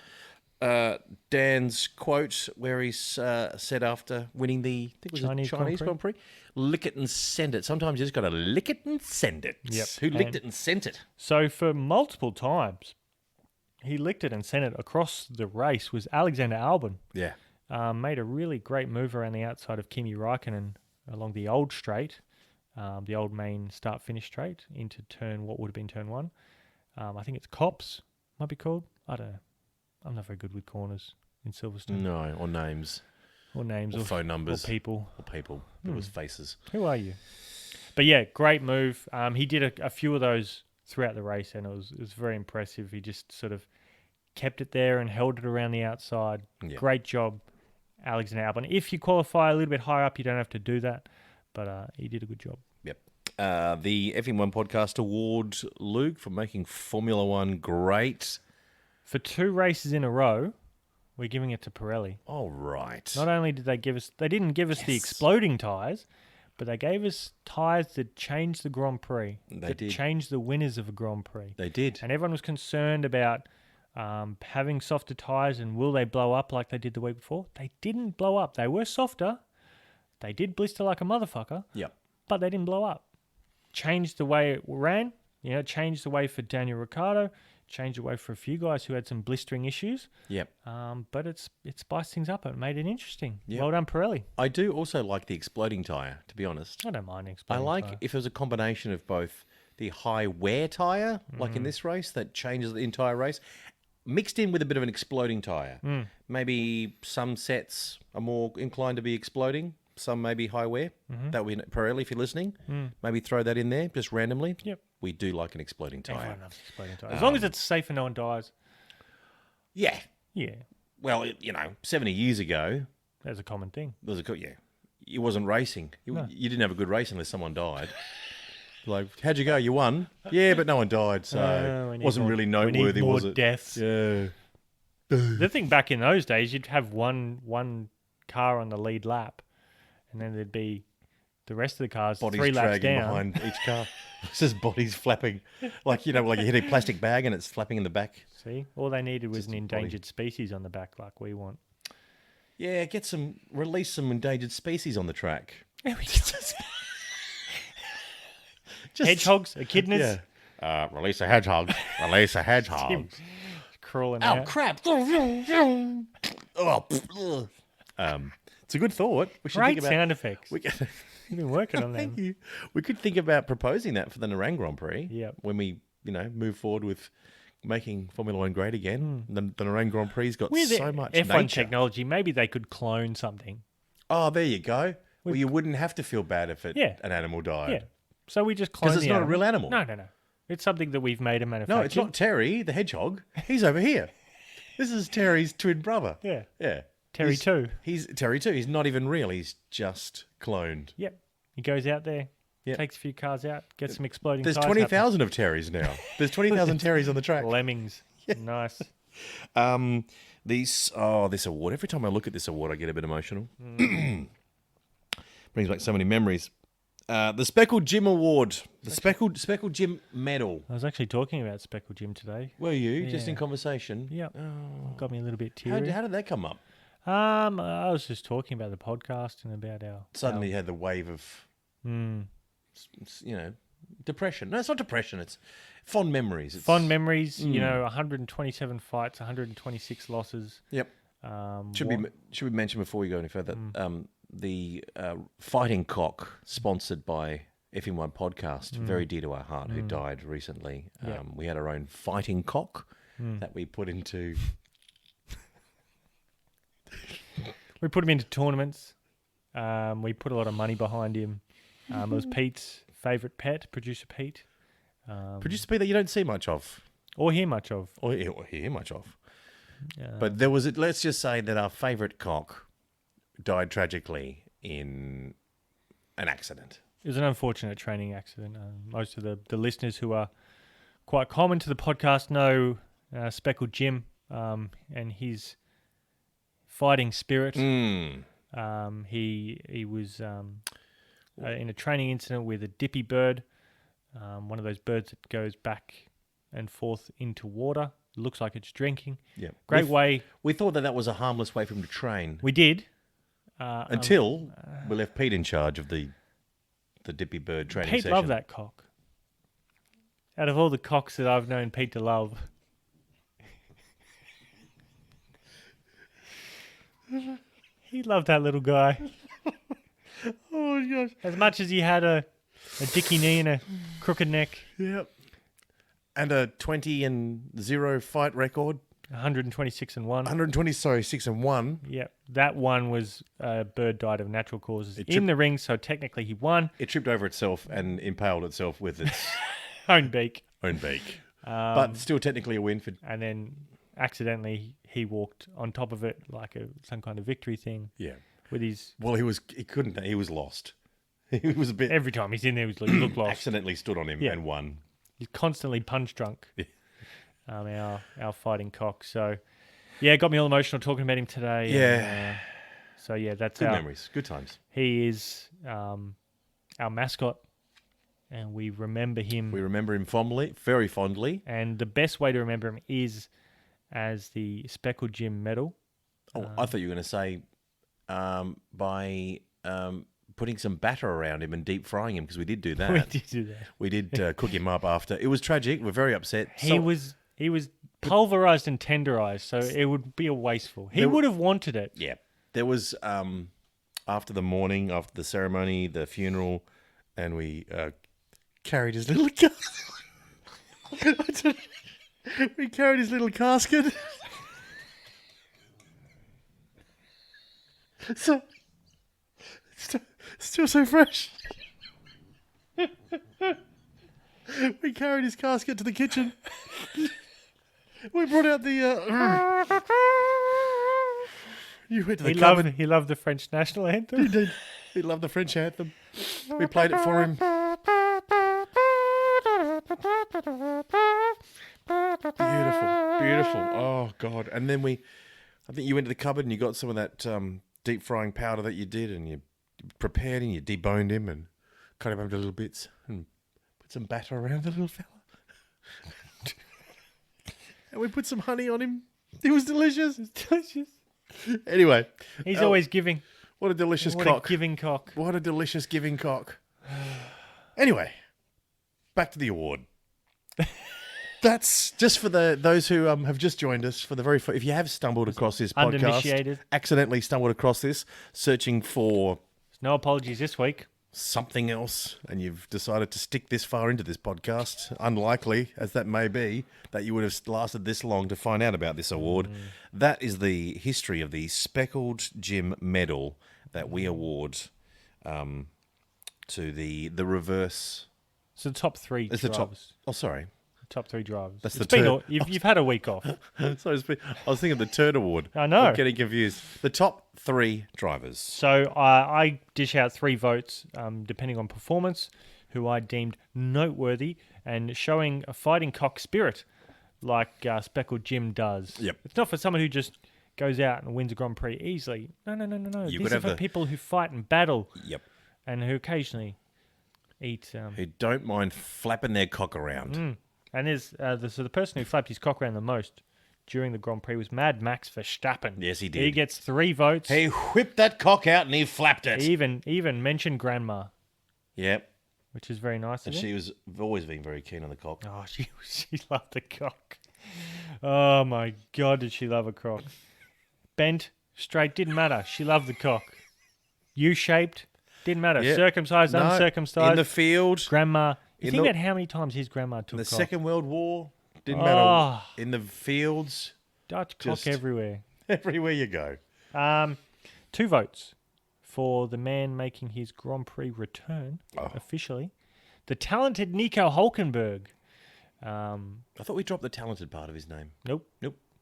Dan's quote where he's said after winning the Chinese Grand Prix. Lick it and send it. Sometimes you just got to lick it and send it. Yep. Who licked it and sent it? So for multiple times, he licked it and sent it across the race was Alexander Albon. Yeah. Made a really great move around the outside of Kimi Räikkönen along the old straight, the old main start-finish straight into what would have been turn 1. I think it's Cops, might be called. I don't know. I'm not very good with corners in Silverstone. No, or names. Or names. Or phone numbers. Or people. People's faces. Who are you? But yeah, great move. He did a few of those throughout the race, and it was very impressive. He just sort of kept it there and held it around the outside. Yeah. Great job, Alexander Albon. If you qualify a little bit higher up, you don't have to do that, but he did a good job. Yep. The F1 Podcast Award, Luke, for making Formula One great. For 2 races in a row, we're giving it to Pirelli. All right. Not only did they didn't give us the exploding tyres, but they gave us tyres that changed the Grand Prix. They did. Changed the winners of a Grand Prix. They did. And everyone was concerned about having softer tyres and will they blow up like they did the week before. They didn't blow up. They were softer. They did blister like a motherfucker. Yep. But they didn't blow up. Changed the way it ran. Changed the way for Daniel Ricciardo. Changed the way for a few guys who had some blistering issues. Yep. But it spiced things up. It made it interesting. Yep. Well done, Pirelli. I do also like the exploding tyre, to be honest. I don't mind exploding tyre. If it was a combination of both the high wear tyre, like in this race, that changes the entire race, mixed in with a bit of an exploding tyre. Maybe some sets are more inclined to be exploding. Some maybe high wear. That would be Pirelli, if you're listening. Maybe throw that in there just randomly. Yep. We do like an exploding tyre. Everyone loves exploding tyre. As long as it's safe and no one dies. Yeah. Yeah. Well, 70 years ago... That's a common thing. It wasn't racing. You didn't have a good race unless someone died. Like, how'd you go? You won? Yeah, but no one died, so it wasn't really noteworthy, was it? Deaths. Yeah. The thing back in those days, you'd have one car on the lead lap, and then there'd be the rest of the cars bodies 3 laps dragging down. behind each car. It's just bodies flapping. Like you hit a plastic bag and it's flapping in the back. See? All they needed was an endangered species on the back like we want. Yeah, release some endangered species on the track. Hedgehogs, echidnas. Yeah. Release a hedgehog. Release a hedgehog. Crawling out. Oh, crap. It's a good thought. We should Great think about sound effects. You've been working on them. Thank you. We could think about proposing that for the Narang Grand Prix. Yep. When we, move forward with making Formula One great again. The Narang Grand Prix's got so much F1 nature. technology, maybe they could clone something. Oh, there you go. Well, you wouldn't have to feel bad if an animal died. Yeah. So we just clone because it's not a real animal. No. It's something that we've made and manufactured. No, it's not Terry, the hedgehog. He's over here. This is Terry's twin brother. Yeah. Yeah. Terry too. He's Terry too. He's not even real. He's just cloned. Yep. He goes out there, takes a few cars out, gets some exploding There's tires. 20,000 of Terrys now. There's 20,000 Terrys on the track. Lemmings. Yeah. Nice. This award. Every time I look at this award, I get a bit emotional. Brings back so many memories. The Speckled Jim Award. The Speckled Jim Medal. I was actually talking about Speckled Jim today. Were you? Just in conversation? Yep. Oh. Got me a little bit teary. How did that come up? I was just talking about the podcast and about our... Suddenly you had the wave of, depression. No, it's not depression. It's fond memories. Fond memories, 127 fights, 126 losses. Yep. Should we mention before we go any further, the Fighting Cock, sponsored by F1 Podcast, very dear to our heart, who died recently. We had our own Fighting Cock that we put into... We put him into tournaments. We put a lot of money behind him. It was Pete's favourite pet, producer Pete. Producer P that you don't see much of. Or hear much of. Or hear much of. But there was, let's just say that our favourite cock died tragically in an accident. It was an unfortunate training accident. Most of the listeners who are quite common to the podcast know Speckled Jim and his fighting spirit. He was in a training incident with a dippy bird, one of those birds that goes back and forth into water. It looks like it's drinking. Yeah, Great way. We thought that was a harmless way for him to train. We did. Until we left Pete in charge of the dippy bird training Pete session. loved that cock. Out of all the cocks that I've known Pete to love, he loved that little guy. Oh my gosh! As much as he had a dicky knee and a crooked neck. Yep. And a 20-0 fight record. 126 and 1. 6-1. Yep. That one was bird died of natural causes in the ring, so technically he won. It tripped over itself and impaled itself with its own beak. But still technically a win for. And then accidentally he walked on top of it like some kind of victory thing. Yeah. With his. Well, he couldn't. He was lost. He was a bit. Every time he's in there, he looked lost. Accidentally stood on him and won. He's constantly punch drunk. Our fighting cock. So, yeah, it got me all emotional talking about him today. Yeah. And, that's good memories, good times. He is our mascot, and we remember him. We remember him fondly, very fondly. And the best way to remember him is as the Speckled Jim medal. Oh, I thought you were going to say by putting some batter around him and deep frying him, because we did do that. We did do that. We did cook him up after. It was tragic. We're very upset. He was pulverized and tenderized, so it would be a wasteful. He would have wanted it. Yeah. There was, after the ceremony, the funeral, and we carried his little we carried his little casket. So, still so fresh. We carried his casket to the kitchen. We brought out the. You went to the cupboard. He loved the French national anthem. He did. He loved the French anthem. We played it for him. Beautiful. Oh God! And then I think you went to the cupboard and you got some of that deep frying powder that you did, and you prepared and you deboned him and cut him up into little bits and put some batter around the little fella. And we put some honey on him. It was delicious. Anyway. He's always giving. What a delicious cock. What a giving cock. What a delicious giving cock. Anyway, back to the award. That's just for those who have just joined us for the very first. If you have stumbled across this podcast, Uninitiated. accidentally stumbled across this, searching for no apologies this week. Something else, and you've decided to stick this far into this podcast, unlikely as that may be, that you would have lasted this long to find out about this award. That is the history of the Speckled Jim Medal that we award to the reverse. So the top three It's drivers. the top. Oh, sorry. Top three drivers. That's It's the been term. you've had a week off. Sorry, I was thinking of the Turd Award. I know. I'm getting confused. The top three drivers. So I dish out 3 votes, depending on performance, who I deemed noteworthy and showing a fighting cock spirit like Speckled Jim does. Yep. It's not for someone who just goes out and wins a Grand Prix easily. No. These are for people who fight and battle. Yep. And who occasionally eat. Who don't mind flapping their cock around. And there's the person who flapped his cock around the most during the Grand Prix was Mad Max Verstappen. Yes, he did. He gets 3 votes. He whipped that cock out and he flapped it. He even mentioned Grandma. Yep. Which is very nice. And she was always been very keen on the cock. Oh, she loved the cock. Oh my God, did she love a cock? Bent, straight, didn't matter. She loved the cock. U-shaped, didn't matter. Yep. Circumcised, uncircumcised. In the field. Grandma. You think about how many times his grandma took in the cock. Second World War. Didn't matter. In the fields. Dutch cock everywhere. Everywhere you go. 2 votes for the man making his Grand Prix return officially, the talented Nico Hulkenberg. I thought we dropped the talented part of his name. Nope.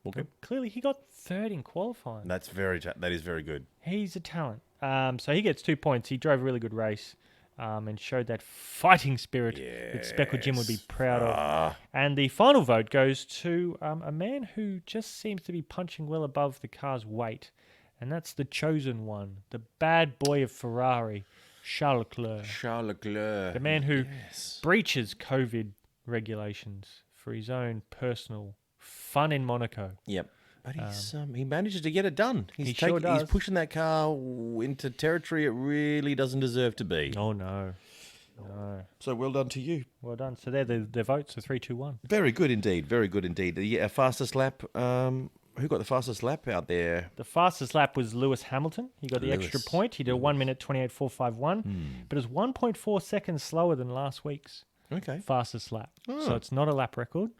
Okay. Clearly, he got third in qualifying. That is very good. He's a talent. So he gets 2 points. He drove a really good race and showed that fighting spirit that Speckle Jim would be proud of. And the final vote goes to a man who just seems to be punching well above the car's weight. And that's the chosen one, the bad boy of Ferrari, Charles Leclerc. The man who breaches COVID regulations for his own personal fun in Monaco. Yep. But he manages to get it done. He's pushing that car into territory it really doesn't deserve to be. Oh, no. So well done to you. Well done. So they're the votes, so 3-2-1. Very good indeed. Very good indeed. The fastest lap, who got the fastest lap out there? The fastest lap was Lewis Hamilton. He got the extra point. He did a 1 minute 28.451, but it was 1.4 seconds slower than last week's fastest lap. So it's not a lap record.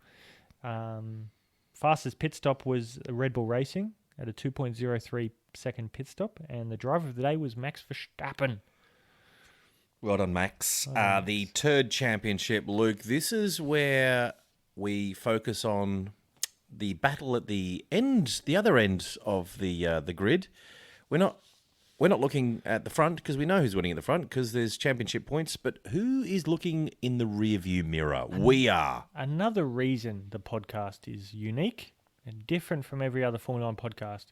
Fastest pit stop was Red Bull Racing at a 2.03 second pit stop, and the driver of the day was Max Verstappen. Well done, Max. The Turd Championship, Luke. This is where we focus on the battle at the other end of the grid. We're not looking at the front because we know who's winning at the front because there's championship points. But who is looking in the rearview mirror? We are. Another reason the podcast is unique and different from every other Formula 1 podcast.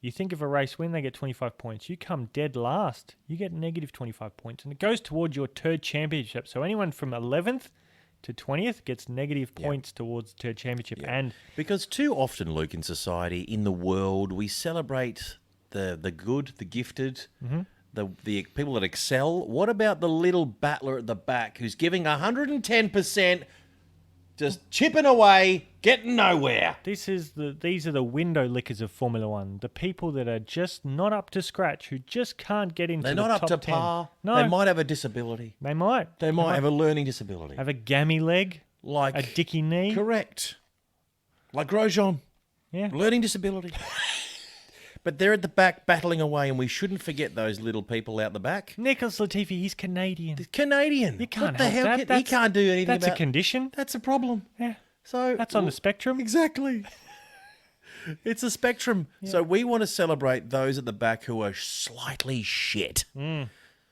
You think of a race win, they get 25 points. You come dead last, you get negative 25 points. And it goes towards your Turd Championship. So anyone from 11th to 20th gets negative points towards the Turd Championship. Yeah. And because too often, Luke, in society, in the world, we celebrate the good, the gifted, the people that excel. What about the little battler at the back who's giving 110%, just chipping away, getting nowhere? these are the window lickers of Formula 1. The people that are just not up to scratch, who just can't get into They're the not top up to 10. par. No. They might have a disability. They might. They might have a learning disability. Have a gammy leg, Like a dicky knee. Correct. Like Grosjean. Yeah. Learning disability. But they're at the back battling away, and we shouldn't forget those little people out the back. Nicholas Latifi, he's Canadian. Canadian. You can't what the help hell? that. He can't do anything That's about a condition. That's a problem. Yeah. So That's on the spectrum. Exactly. It's a spectrum. Yeah. So we want to celebrate those at the back who are slightly shit.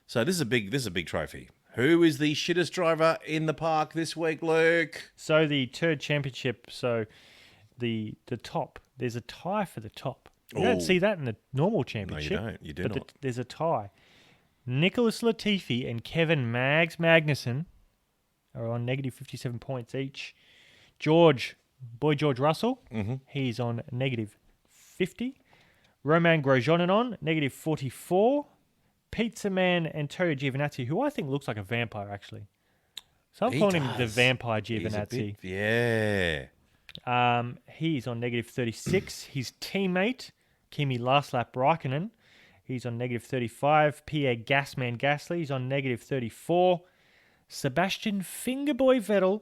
So this is a big trophy. Who is the shittest driver in the park this week, Luke? So the Turd Championship, so the top, there's a tie for the top. You don't see that in the normal championship. No, you don't. You do not. There's a tie. Nicholas Latifi and Kevin Magnussen are on negative 57 points each. George Russell, he's on negative 50. Romain Grosjean on negative 44. Pizza Man Antonio Giovinazzi, who I think looks like a vampire, actually. So I'm calling him the Vampire Giovinazzi. He's on negative 36. His teammate, Kimi Last Lap Raikkonen, he's on negative 35. Pierre Gasman Gasly, he's on negative 34. Sebastian Fingerboy Vettel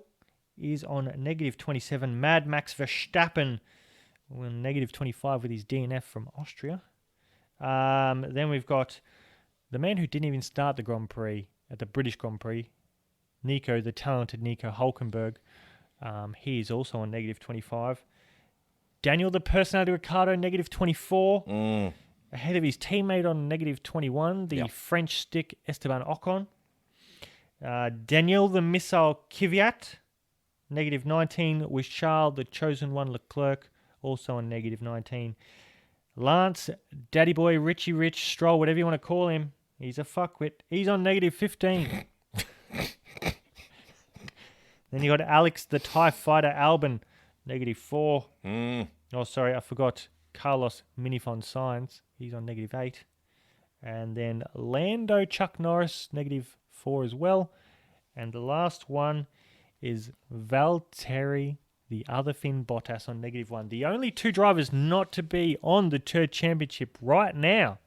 is on negative 27. Mad Max Verstappen on negative 25 with his DNF from Austria. Then we've got the man who didn't even start the Grand Prix at the British Grand Prix, the talented Nico Hulkenberg. He is also on negative 25. Daniel, the personality Ricciardo, negative 24. Ahead of his teammate on negative 21, the French stick Esteban Ocon. Daniel, the missile Kvyat, negative 19, with Charles, the chosen one Leclerc, also on negative 19. Lance, Daddy Boy, Richie Rich, Stroll, whatever you want to call him, he's a fuckwit. He's on negative 15. Then you got Alex, the TIE Fighter Albon, negative 4. Oh, sorry, I forgot Carlos Minifon Sainz. He's on negative 8. And then Lando Chuck Norris, negative 4 as well. And the last one is Valtteri, the other Finn Bottas, on negative 1. The only two drivers not to be on the Turd Championship right now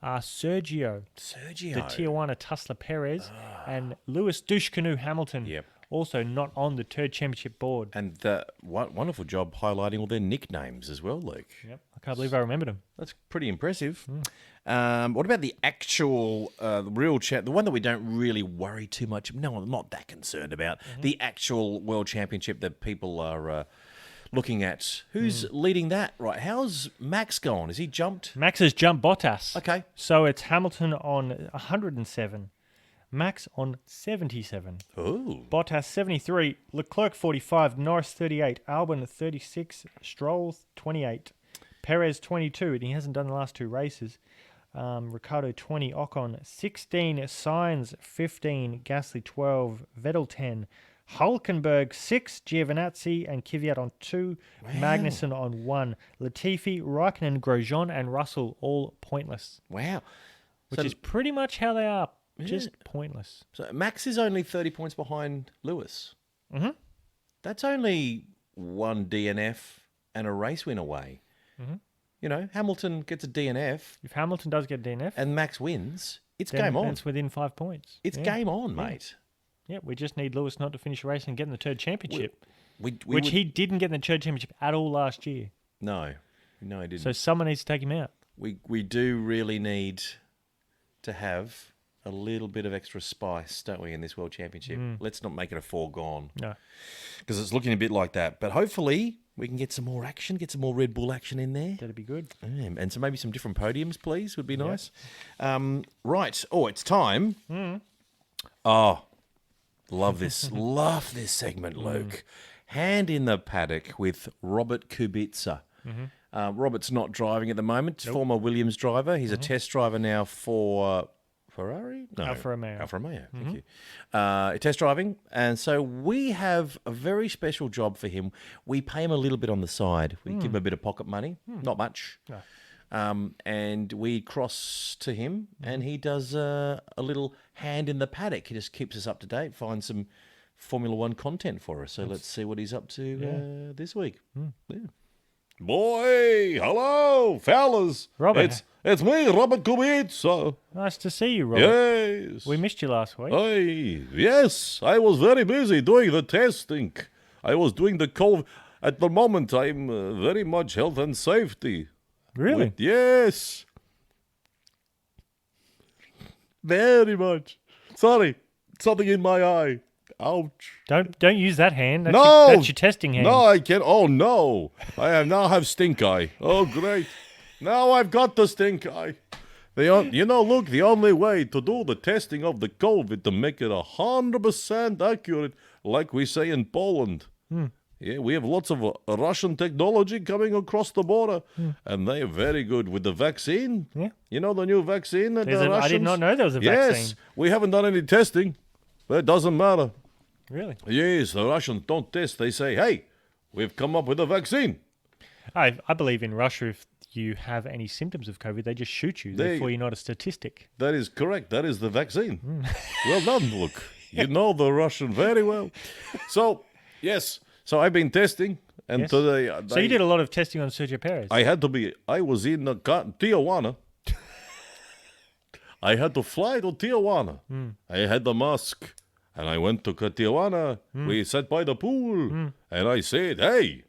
are Sergio, the Tijuana Tesla Perez, and Lewis Douche Canoe Hamilton also not on the Turd Championship board. And wonderful job highlighting all their nicknames as well, Luke. Yep. I can't believe I remembered them. That's pretty impressive. What about the actual real the one that we don't really worry too much? No, I'm not that concerned about. The actual World Championship that people are looking at. Who's leading that? Right. How's Max going? Has he jumped? Max has jumped Bottas. Okay. So it's Hamilton on 107. Max on 77. Oh. Bottas 73. Leclerc 45. Norris 38. Albon 36. Stroll 28. Perez 22. And he hasn't done the last two races. Ricciardo 20. Ocon 16. Sainz 15. Gasly 12. Vettel 10. Hulkenberg 6, Giovinazzi and Kvyat on 2, Magnussen on 1, Latifi, Raikkonen, Grosjean and Russell all pointless. Wow. Which is pretty much how they are, just pointless. So Max is only 30 points behind Lewis. Mm-hmm. That's only one DNF and a race win away. Mm-hmm. You know, Hamilton gets a DNF. If Hamilton does get DNF and Max wins, it's then game on. It's within 5 points. It's game on, mate. Yeah, we just need Lewis not to finish a race and get in the Turd Championship, which he didn't get in the Turd Championship at all last year. No, he didn't. So someone needs to take him out. We do really need to have a little bit of extra spice, don't we, in this World Championship? Let's not make it a foregone. No. Because it's looking a bit like that. But hopefully we can get some more action, get some more Red Bull action in there. That'd be good. And so maybe some different podiums, please, would be nice. Right. Oh, it's time. Oh, love this. Love this segment, Luke. Hand in the paddock with Robert Kubica. Robert's not driving at the moment. Former Williams driver. He's a test driver now for Ferrari? No. Alfa Romeo. Alfa Romeo, thank you. Test driving. And so we have a very special job for him. We pay him a little bit on the side. We give him a bit of pocket money. Not much. No. And we cross to him, and he does a little hand in the paddock. He just keeps us up to date, finds some Formula One content for us. So let's see what he's up to this week. Yeah. Boy, hello, fellas. Robert. It's me, Robert Kubica. Nice to see you, Robert. Yes. We missed you last week. Yes, I was very busy doing the testing. I was doing the COVID. At the moment, I'm very much health and safety. Really? Yes. Very much. Sorry, something in my eye. Ouch. Don't use that hand. That's No. that's your testing hand. No, I can't. Oh, no. Now have stink eye. Oh, great. Now I've got the stink eye. Look, the only way to do the testing of the COVID to make it 100% accurate, like we say in Poland. Yeah, we have lots of Russian technology coming across the border, and they are very good with the vaccine. Yeah. You know the new vaccine that the Russians... I did not know there was a Yes, vaccine. we haven't done any testing, but it doesn't matter. Really? Yes, the Russians don't test. They say, hey, we've come up with a vaccine. I believe in Russia, if you have any symptoms of COVID, they just shoot you. Therefore, you're not a statistic. That is correct. That is the vaccine. Well done, look. You know the Russian very well. So, yes. So I've been testing, and Yes. today... So you did a lot of testing on Sergio Perez. I was in Tijuana. I had to fly to Tijuana. I had the mask, and I went to Tijuana. We sat by the pool, and I said, hey,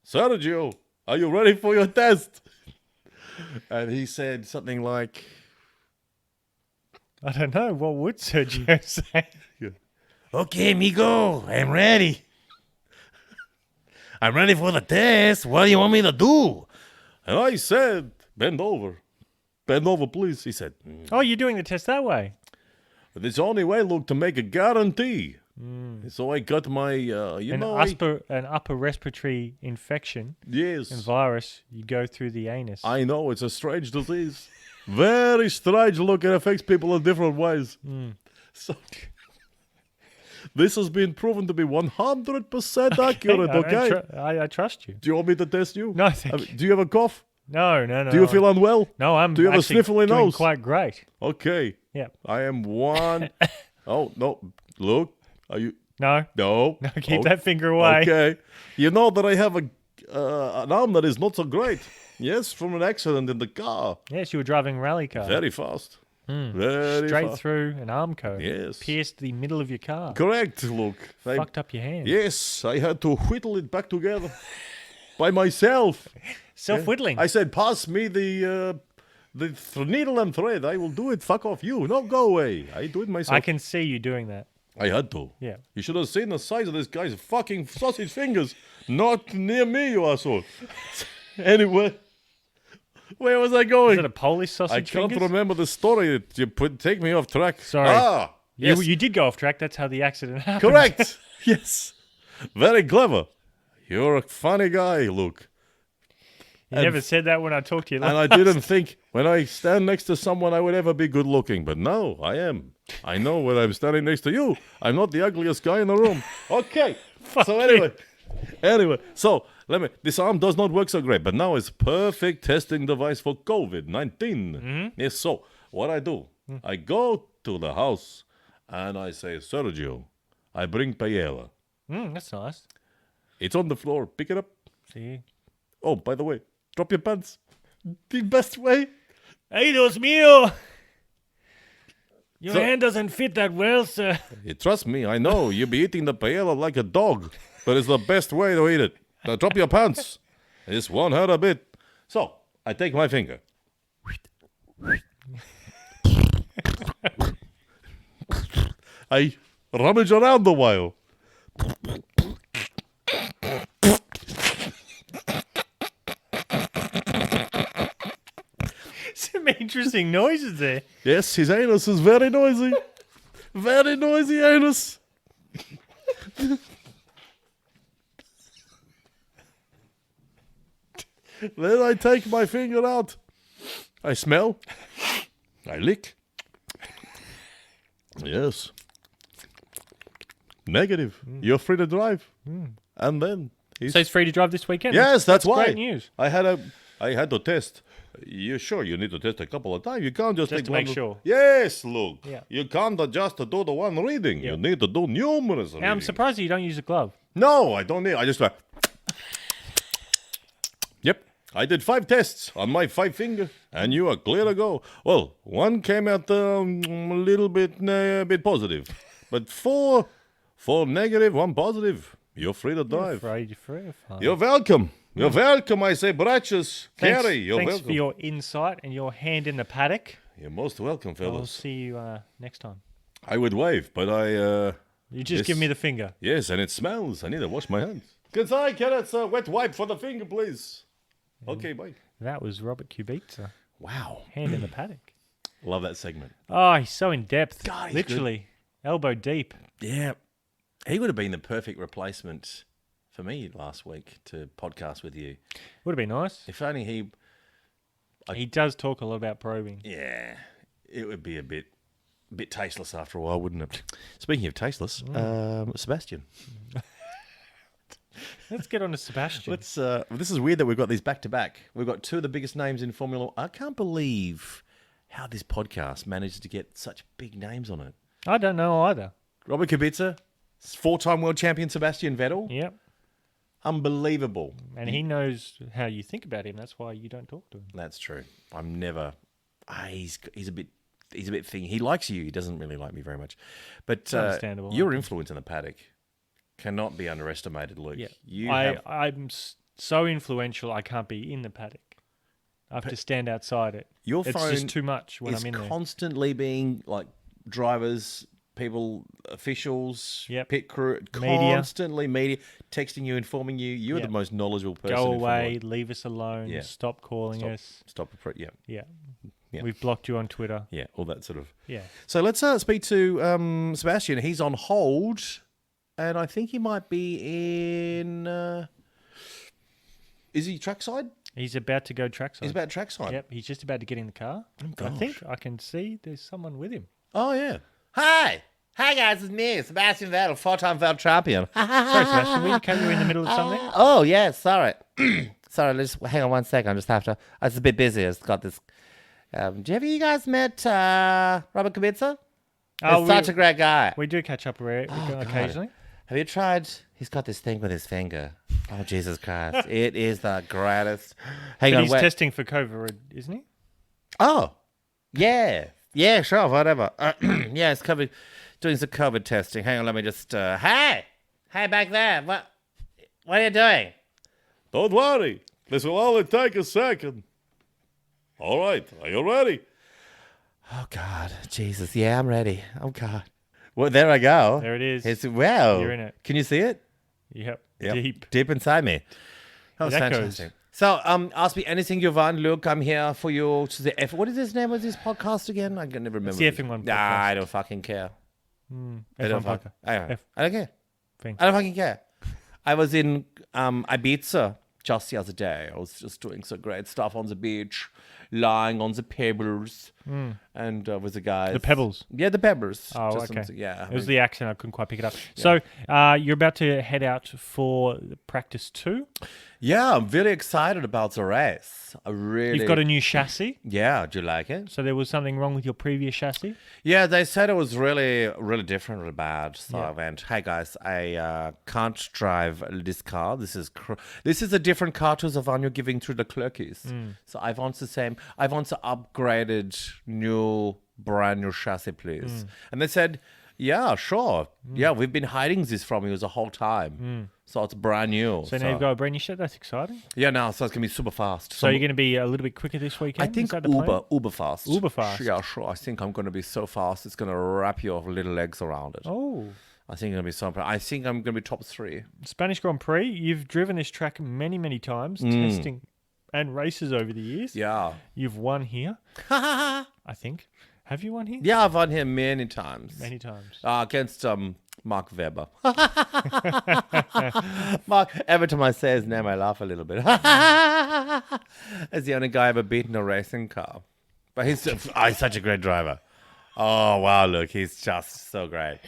Sergio, are you ready for your test? And he said something like... I don't know. What would Sergio say? Okay, amigo, I'm ready. I'm ready for the test. What do you want me to do? And I said, bend over. Bend over, please. He said, Oh, you're doing the test that way. It's the only way, look, to make a guarantee. So I got my, An upper respiratory infection yes. and virus, you go through the anus. I know, it's a strange disease. Very strange. Look, it affects people in different ways. So... This has been proven to be 100% accurate, okay? I trust you. Do you want me to test you? No, thank you. Do you have a cough? No. Do you feel unwell? No, I'm Do you have a actually sniffly doing nose? quite great. Okay. Yeah. I am one. Oh, no. Look. Are you? No. No. No, keep that finger away. Okay. You know that I have an arm that is not so great. Yes, from an accident in the car. Yes, you were driving a rally car. Very fast. Very Straight far. through an Armco. Yes. Pierced the middle of your car. Correct, look. Fucked up your hand. Yes, I had to whittle it back together by myself. Self-whittling. I said, pass me the needle and thread. I will do it. Fuck off you. No, go away. I do it myself. I can see you doing that. I had to. Yeah. You should have seen the size of this guy's fucking sausage fingers. Not near me, you asshole. Anyway, where was I going? Is it a Polish sausage I can't fingers? remember the story. You take me off track. Sorry. Ah, yes. You did go off track. That's how the accident happened. Correct. Yes. Very clever. You're a funny guy, Luke. You never said that when I talked to you. And I didn't think when I stand next to someone I would ever be good looking. But no, I am. I know when I'm standing next to you, I'm not the ugliest guy in the room. Okay. So anyway, so this arm does not work so great, but now it's perfect testing device for COVID-19. Mm-hmm. Yes, so what I do, I go to the house and I say, Sergio, I bring paella. That's nice. It's on the floor. Pick it up. See. Oh, by the way, drop your pants. The best way. Hey, Dios mío. Your hand doesn't fit that well, sir. Trust me, I know. You'll be eating the paella like a dog, but it's the best way to eat it. Now drop your pants. This won't hurt a bit. So, I take my finger. I rummage around a while. Some interesting noises there. Yes, his anus is very noisy. Very noisy anus. Then I take my finger out. I smell. I lick. Yes. Negative. You're free to drive. And then So he's free to drive this weekend? yes, that's why. Great news. I had to test. You sure you need to test a couple of times? You can't just take to one. make sure. Yes, look. Yeah. You can't just do the one reading. Yeah. You need to do numerous Now, I'm readings. surprised you don't use a glove. No, I don't need. I just went. Yep, I did 5 tests on my 5 finger, and you are clear to go. Well, one came out a little bit positive, but 4 negative, 1 positive. You're free to drive. You're free. Fine. You're welcome. You're welcome. I say, Bratches, Thanks, Carrie, you're thanks welcome. for your insight and your hand in the paddock. You're most welcome, I'll fellas. see you next time. I would wave, but You just Yes. give me the finger. yes, and it smells. I need to wash my hands. Good I get it, a wet wipe for the finger, please. Okay, bye. That was Robert Kubica. Wow. Hand in the paddock. Love that segment. Oh, he's so in depth. God, he's Literally. Elbow deep. Yeah. He would have been the perfect replacement for me last week to podcast with you. Would have been nice. If only he... He does talk a lot about probing. Yeah. It would be a bit tasteless after a while, wouldn't it? Speaking of tasteless, Sebastian. Let's get on to Sebastian. Let's. This is weird that we've got these back to back. We've got 2 of the biggest names in Formula One. I can't believe how this podcast managed to get such big names on it. I don't know either. Robert Kubica, 4-time world champion Sebastian Vettel. Yep. Unbelievable. And he knows how you think about him. That's why you don't talk to him. That's true. I'm never. He's a bit thing. He likes you. He doesn't really like me very much. But understandable. your influence in the paddock cannot be underestimated, Luke. Yeah. I'm so influential, I can't be in the paddock. I have to stand outside it. Your It's phone just too much when is I'm in there. constantly being like drivers, people, officials, Yep. pit crew, Media. constantly media texting you, informing you. You're Yep. the most knowledgeable person. Go in Formula away, One. leave us alone, Yeah. stop calling us. Stop. Yeah. Yeah. Yeah. We've blocked you on Twitter. Yeah. All that sort of. Yeah. So let's speak to Sebastian. He's on hold, and I think he might be in. Is he trackside? He's about to go trackside. He's about trackside. Yep, he's just about to get in the car. I think I can see there's someone with him. Oh yeah. Hi guys, it's me, Sebastian Vettel, 4-time world champion. Sorry, Sebastian, were you in the middle of something? Oh, yeah, sorry. Sorry, just hang on 1 second. I just have to. I was a bit busy. I've got this. Have you guys met Robert Kubica? He's such a great guy. We do catch up occasionally. Have you tried? He's got this thing with his finger. Oh, Jesus Christ. It is the greatest. Hang But on, he's wait. testing for COVID, isn't he? Oh, yeah. Yeah, sure, whatever. Yeah, it's COVID, doing some COVID testing. Hang on, let me just. Hey, back there. What are you doing? Don't worry. This will only take a second. All right. Are you ready? Oh God, Jesus. Yeah, I'm ready. Oh God. Well, there I go. There it is. Wow. You're in it. Can you see it? Yep. Yep. Deep inside me. That was That fantastic. goes. So, ask me anything you want. Look, I'm here for you to the F. What is his name of this podcast again? I can never remember. It's the Effing One Nah, podcast. I don't fucking care. I don't F1 podcast. I don't care. Thanks. I don't fucking care. I was in Ibiza just the other day. I was just doing some great stuff on the beach, lying on the pebbles, and with the guys. The pebbles. Yeah, the pebbles. Oh, Just okay. yeah. It was the accent. I couldn't quite pick it up. So you're about to head out for practice 2. Yeah, I'm very excited about the race. I really. You've got a new chassis. Yeah, do you like it? So there was something wrong with your previous chassis? Yeah, they said it was really, really different, really bad. So Yeah. I went, "Hey guys, I can't drive this car. This is a different car to the one you're giving to the clerkies. So I want the same. I want the upgraded, new, brand new chassis, please." And they said, "Yeah, sure. Yeah, we've been hiding this from you the whole time. So it's brand new. So now you've got a brand new shit. That's exciting. Yeah, now so it's gonna be super fast. So you're going to be a little bit quicker this weekend? I think Is that the plan? Uber fast. Uber fast. Yeah, sure. I think I'm gonna be so fast. It's gonna wrap your little legs around it. Oh. I think I'm gonna be so. I think I'm gonna be top 3. Spanish Grand Prix. You've driven this track many, many times, testing and races over the years. Yeah. You've won here, I think. Have you won here? Yeah, I've won here many times. Many times. Against Mark Webber. Mark, every time I say his name, I laugh a little bit. It's the only guy I've ever beaten a racing car. But he's such a great driver. Oh, wow, look, he's just so great.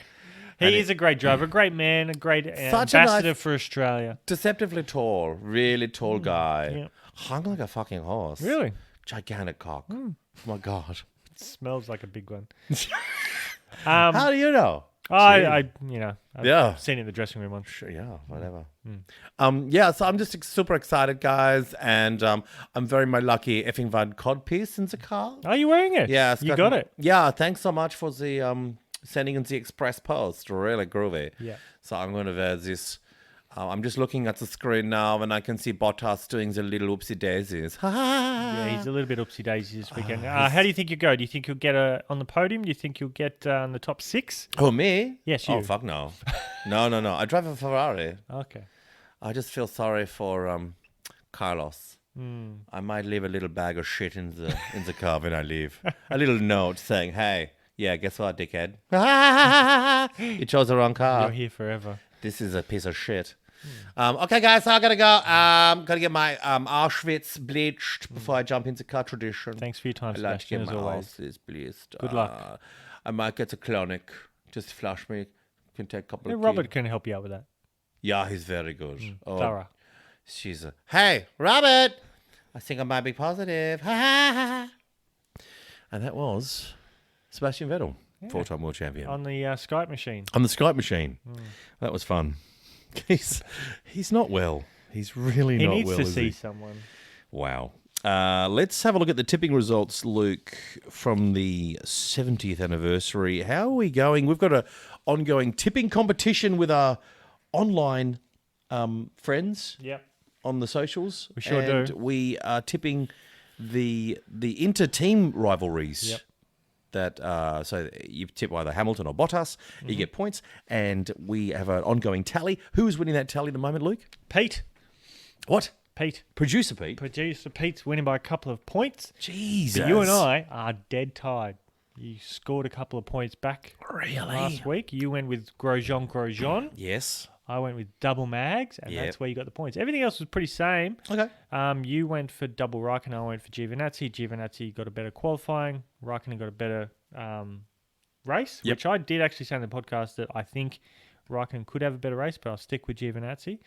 He is a great driver, a great man, a great Such a ambassador nice- for Australia. Deceptively tall, really tall guy. yeah. Hung like a fucking horse. Really? Gigantic cock. Oh my God. Smells like a big one. How do you know? I've Yeah. seen it in the dressing room once. Sure, yeah, whatever. Yeah, so I'm just super excited, guys, and I'm very my lucky effing Van cod piece in the car. Are you wearing it? Yeah, You got it. Yeah, thanks so much for the sending in the express post. Really groovy. Yeah. So I'm going to wear this. I'm just looking at the screen now, and I can see Bottas doing the little oopsie daisies. Yeah, he's a little bit upsy daisy this weekend. How do you think you go? Do you think you'll get on the podium? Do you think you'll get on the top 6? Oh, me? Yes, Oh, you. fuck no. No. I drive a Ferrari. Okay. I just feel sorry for Carlos. I might leave a little bag of shit in the car when I leave. A little note saying, "Hey, yeah, guess what, dickhead? You chose the wrong car. You're here forever. This is a piece of shit." Okay, guys, so I gotta go. Gotta get my Auschwitz bleached before I jump into car tradition. Thanks for your time, I like to Sebastian, get as my always. Auschwitz bleached. Good luck. I might get a clonic. Just flash me. Can take a couple Yeah, of Robert kids. can help you out with that. Yeah, he's very good. Thorough. She's hey, Robert. I think I might be positive. And that was Sebastian Vettel, 4-time world champion. On the Skype machine. On the Skype machine. That was fun. He's not well. He's really He not needs well. to is see he? someone. Wow. Let's have a look at the tipping results, Luke, from the 70th anniversary. How are we going? We've got an ongoing tipping competition with our online friends Yep. on the socials. We sure and do. We are tipping the inter-team rivalries. Yep. That so you tip either Hamilton or Bottas, you get points, and we have an ongoing tally. Who is winning that tally at the moment, Luke? Pete. What? Pete. Producer Pete. Producer Pete's winning by a couple of points. Jesus. But you and I are dead tied. You scored a couple of points back Really? last week. You went with Grosjean. Yes. I went with double mags, and Yep. that's where you got the points. Everything else was pretty same. Okay. You went for double Raikkonen. I went for Giovinazzi. Giovinazzi got a better qualifying. Raikkonen got a better race, Yep. which I did actually say in the podcast that I think Raikkonen could have a better race, but I'll stick with Giovinazzi.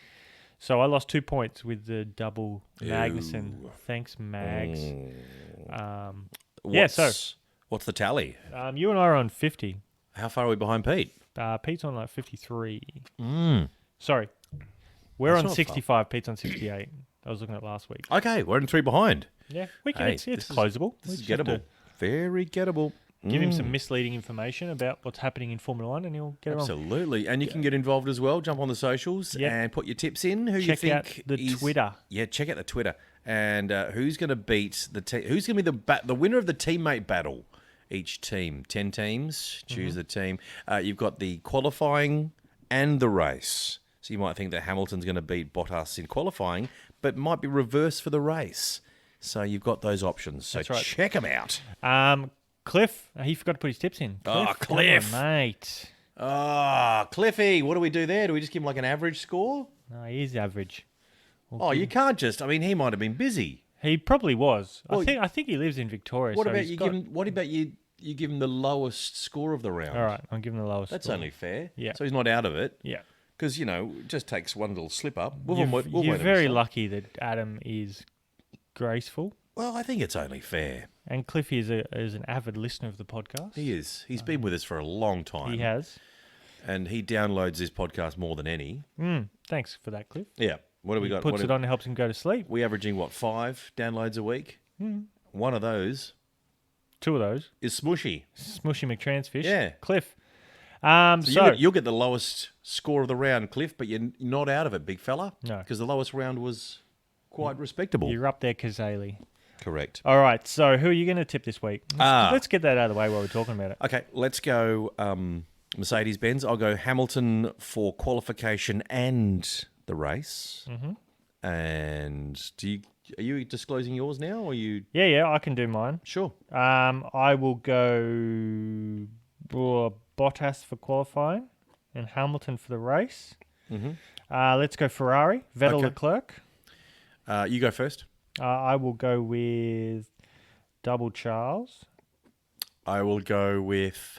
So I lost 2 points with the double Magnussen. Thanks, Mags. Yeah, so- What's the tally? You and I are on 50. How far are we behind Pete? Pete's on like 53. Mm. Sorry. We're That's on not far. 65. Pete's on 68. I was looking at last week. Okay, we're in 3 behind. Yeah, we can. Hey, it's this is- closable. This We is just have gettable. to Very gettable. Give him some misleading information about what's happening in Formula One, and he'll get it wrong. Absolutely. And you can get involved as well. Jump on the socials Yep. and put your tips in. Who you Check out think the Twitter. Yeah, check out the Twitter. And who's going to beat who's going to be the winner of the teammate battle? Each team, 10 teams, choose a team. You've got the qualifying and the race. So you might think that Hamilton's going to beat Bottas in qualifying, but might be reverse for the race. So you've got those options. So That's right. check them out. Cliff, he forgot to put his tips in. Cliff. Come on, mate. Cliffy, what do we do there? Do we just give him like an average score? No, he is average. You can't just. I mean, he might have been busy. He probably was. Well, I think he lives in Victoria. What so about he's you got... give him? What about you? You give him the lowest score of the round. All right, I'll give him the lowest. That's score. only fair. Yeah. So he's not out of it. Yeah. Because it just takes one little slip up. You're very lucky that Adam is graceful, Well, I think it's only fair. and Cliffy is an avid listener of the podcast. He is. He's been with us for a long time. He has. And he downloads this podcast more than any. Thanks for that, Cliff. Yeah. What have we He got? puts it on and helps him go to sleep. We averaging, 5 downloads a week? One of those 2 of those. is Smushy. Smushy McTransfish. Yeah. Cliff. You'll get the lowest score of the round, Cliff, but you're not out of it, big fella. No. Because the lowest round was quite respectable. You're up there, Kazali. Correct. All right, so who are you going to tip this week? Let's get that out of the way while we're talking about it. Okay, let's go Mercedes-Benz. I'll go Hamilton for qualification and the race. Mm-hmm. And are you disclosing yours now, or you? Yeah, I can do mine. Sure. I will go Bottas for qualifying and Hamilton for the race. Mm-hmm. Let's go Ferrari, Vettel, Okay. Leclerc. You go first. I will go with double Charles. I will go with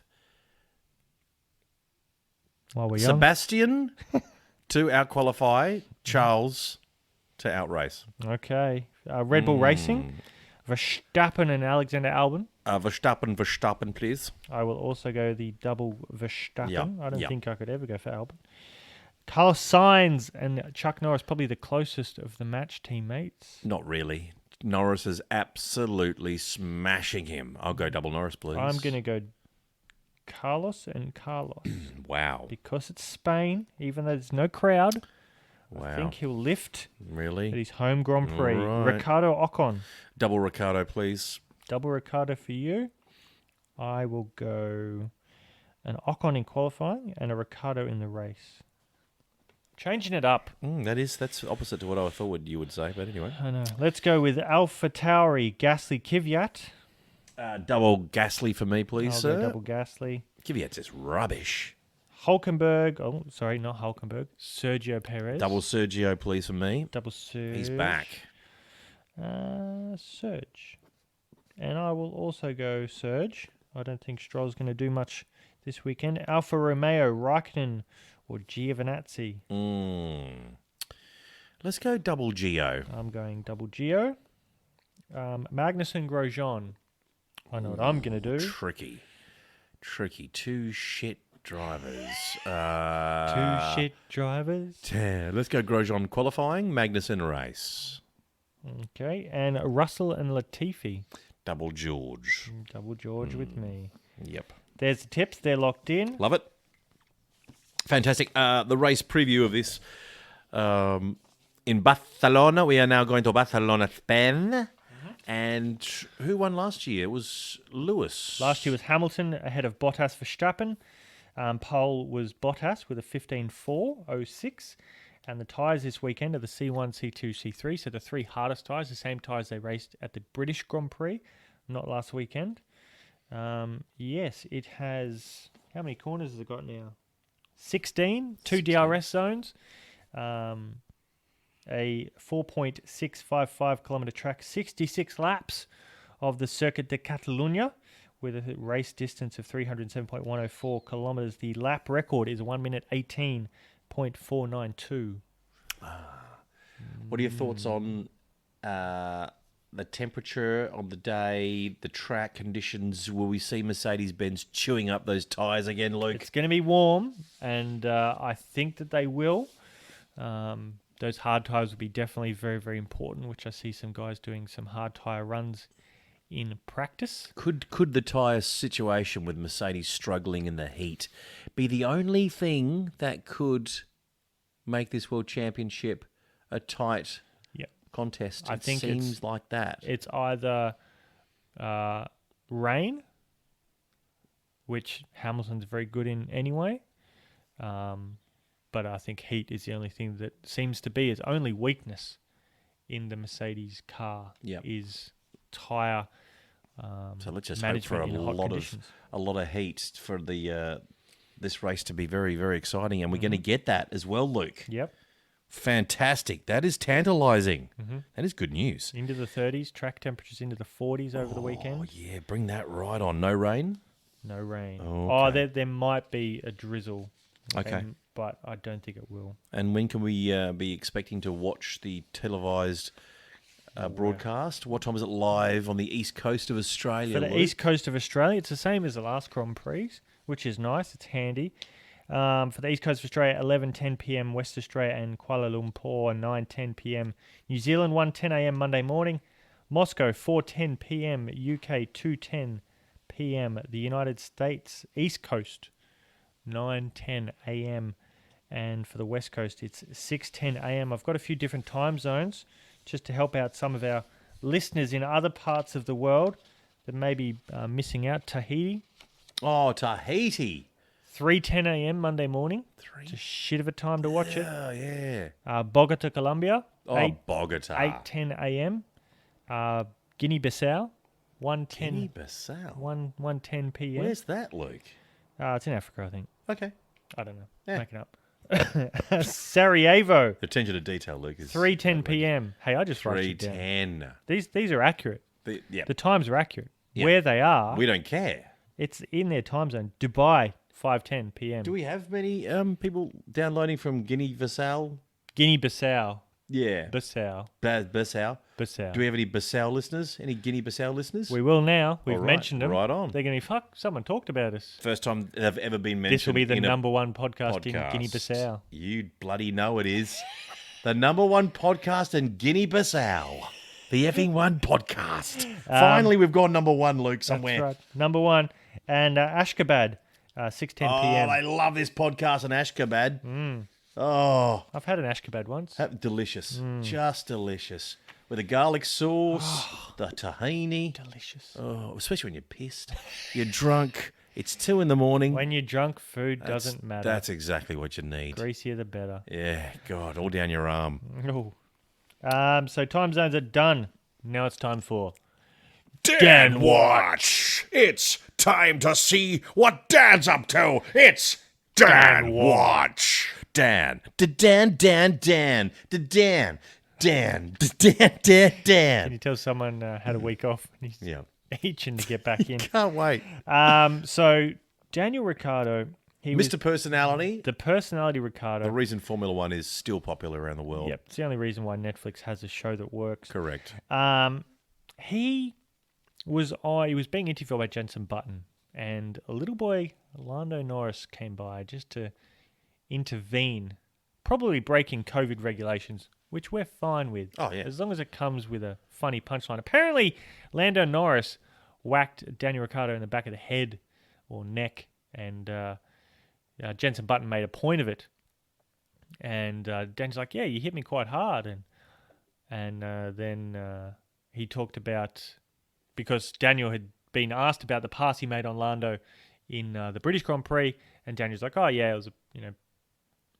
While we're young. Sebastian to out-qualify, Charles to outrace. Okay. Red Bull Racing, Verstappen and Alexander Albon. Verstappen, please. I will also go the double Verstappen. Yeah, I don't yeah. think I could ever go for Albon. Carlos Sainz and Chuck Norris, probably the closest of the match teammates. Not really. Norris is absolutely smashing him. I'll go double Norris, please. I'm going to go Carlos and Carlos. Wow. Because it's Spain, even though there's no crowd, Wow. I think he'll lift at Really? his home Grand Prix. Right. Ricardo Ocon. Double Ricardo, please. Double Ricardo for you. I will go an Ocon in qualifying and a Ricardo in the race. Changing it up. That's opposite to what I thought you would say, but anyway. I know. Let's go with Alpha Tauri, Gasly, Kvyat. Double Gasly for me, please, I'll sir. go double Gasly. Kvyat's just rubbish. Hulkenberg. Oh, sorry, not Hulkenberg. Sergio Perez. Double Sergio, please, for me. Double Serge. He's back. Serge. And I will also go Serge. I don't think Stroll's going to do much this weekend. Alfa Romeo, Raikkonen, or Giovinazzi. Let's go double Gio. I'm going double Gio. Magnussen, Grosjean. I know what I'm going to do. Tricky. 2 shit drivers. 2 shit drivers. Yeah, let's go Grosjean qualifying, Magnussen race. Okay, and Russell and Latifi. Double George. Double George with me. Yep. There's the tips. They're locked in. Love it. Fantastic. The race preview of this in Barcelona. We are now going to Barcelona, Spain. And who won last year? It was Lewis. Last year was Hamilton ahead of Bottas, Verstappen. Pole was Bottas with a 15.4.06. And the tyres this weekend are the C1, C2, C3. So the 3 hardest tyres, the same tyres they raced at the British Grand Prix, not last weekend. Yes, it has... How many corners has it got now? 16, 2 DRS zones. A 4.655 kilometre track, 66 laps of the Circuit de Catalunya with a race distance of 307.104 kilometres. The lap record is 1 minute 18.492. What are your thoughts on the temperature on the day, the track conditions? Will we see Mercedes-Benz chewing up those tyres again, Luke? It's going to be warm, and I think that they will. Those hard tyres will be definitely very, very important, which I see some guys doing some hard tyre runs in practice. Could the tyre situation with Mercedes struggling in the heat be the only thing that could make this World Championship a tight Yep. contest? I It think seems like that. It's either rain, which Hamilton's very good in anyway, but I think heat is the only thing that seems to be its only weakness in the Mercedes car. Yep. Is tyre So let's just hope for management in hot conditions. a lot of heat for the this race to be very, very exciting, and we're going to get that as well, Luke. Yep. Fantastic. That is tantalising. That is good news. Into the 30s, track temperatures into the 40s over the Oh, weekend. yeah, bring that right on. No rain? No rain. Oh, Oh, okay. there might be a drizzle. Okay. But I don't think it will. And when can we be expecting to watch the televised broadcast? What time is it live on the east coast of Australia? For the Luke? east coast of Australia, it's the same as the last Grand Prix, which is nice. It's handy. For the east coast of Australia, 11:10 p.m. West Australia and Kuala Lumpur, 9:10 p.m. New Zealand, 1:10 a.m. Monday morning. Moscow, 4:10 p.m. UK, 2:10 p.m. The United States, east coast, 9:10 a.m. And for the west coast, it's 6:10 a.m. I've got a few different time zones just to help out some of our listeners in other parts of the world that may be missing out. Tahiti, Oh, Tahiti. 3:10 a.m. Monday morning. It's a shit of a time to watch it. Oh, yeah. Bogota, Colombia, Oh, Bogota. 8:10 a.m. Guinea-Bissau, 1:10 Guinea-Bissau. 1:10 p.m. Where's that, Luke? It's in Africa, I think. Okay. I don't know. Yeah. Making up. Sarajevo, Attention to detail, Luke. Is 3:10 p.m. Hey, I just wrote it down. 3:10. These are accurate. Yeah. The times are accurate. Yeah. Where they are, We don't care. it's in their time zone. Dubai, 5:10 p.m. Do we have many people downloading from Guinea-Bissau? Guinea-Bissau. Yeah. Bissau. Bissau. Bissau. Do we have any Bissau listeners? Any Guinea-Bissau listeners? We will now. We've All right, mentioned them. right on. They're going to be, fuck, someone talked about us. First time they've ever been mentioned. This will be the in a number one podcast in podcast. Guinea-Bissau. You bloody know it is. The number one podcast in Guinea-Bissau. The effing one podcast. Finally, we've gone number one, Luke, somewhere. That's right. Number one. And Ashgabat, 6:10 p.m. Oh, they love this podcast in Ashgabat. Oh, I've had an Ashgabat once. delicious. Just delicious. With the garlic sauce, the tahini. Delicious. Oh, especially when you're pissed. You're drunk. It's 2 a.m. When you're drunk, food doesn't matter. That's exactly what you need. Greasier the better. Yeah, God, all down your arm. Oh. So time zones are done. Now it's time for Dan Watch. It's time to see what Dan's up to. It's Dan Watch. Dan. Dan. Dan. Can you tell someone had a week off and he's Yeah. itching to get back in? Can't wait. So Daniel Ricciardo, he was Mr. Personality. the personality Ricciardo. The reason Formula One is still popular around the world. Yep, it's the only reason why Netflix has a show that works. Correct. He was being interviewed by Jensen Button, and a little boy, Lando Norris, came by just to intervene, probably breaking COVID regulations, which we're fine with. Oh, yeah. As long as it comes with a funny punchline. Apparently, Lando Norris whacked Daniel Ricciardo in the back of the head or neck, and Jensen Button made a point of it. And Daniel's like, yeah, you hit me quite hard. And then he talked about, because Daniel had been asked about the pass he made on Lando in the British Grand Prix, and Daniel's like, oh yeah, it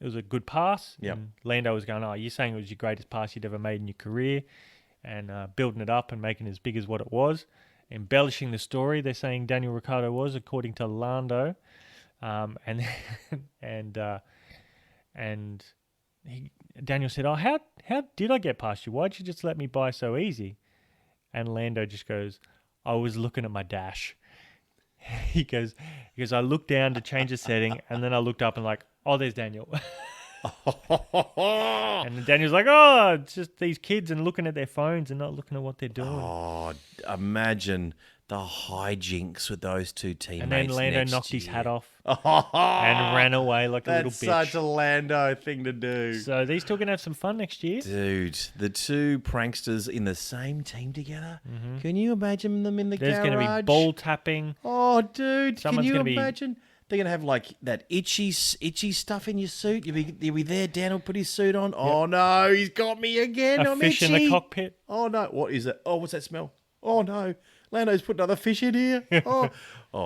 was a good pass. Yep. And Lando was going, oh, you're saying it was your greatest pass you'd ever made in your career, and building it up and making it as big as what it was, embellishing the story. They're saying Daniel Ricciardo was, according to Lando, and Daniel said, oh, how did I get past you? Why'd you just let me by so easy? And Lando just goes, I was looking at my dash. He goes, I looked down to change the setting, and then I looked up and like, oh, there's Daniel. And then Daniel's like, oh, it's just these kids and looking at their phones and not looking at what they're doing. Oh, imagine the hijinks with those two teammates. And then Lando next knocked his year. hat off and ran away like a little That's bitch. such a Lando thing to do. So these two are going to have some fun next year. Dude, the two pranksters in the same team together. Can you imagine them in the There's garage? going to be ball tapping. Oh, dude, Someone's can you gonna be- imagine? They're going to have like that itchy stuff in your suit. You'll be there. Dan will put his suit on. Oh, no, he's got me again. A I'm fish itchy. in the cockpit. Oh, no. What is it? Oh, what's that smell? Oh, no. Lando's put another fish in here. Oh,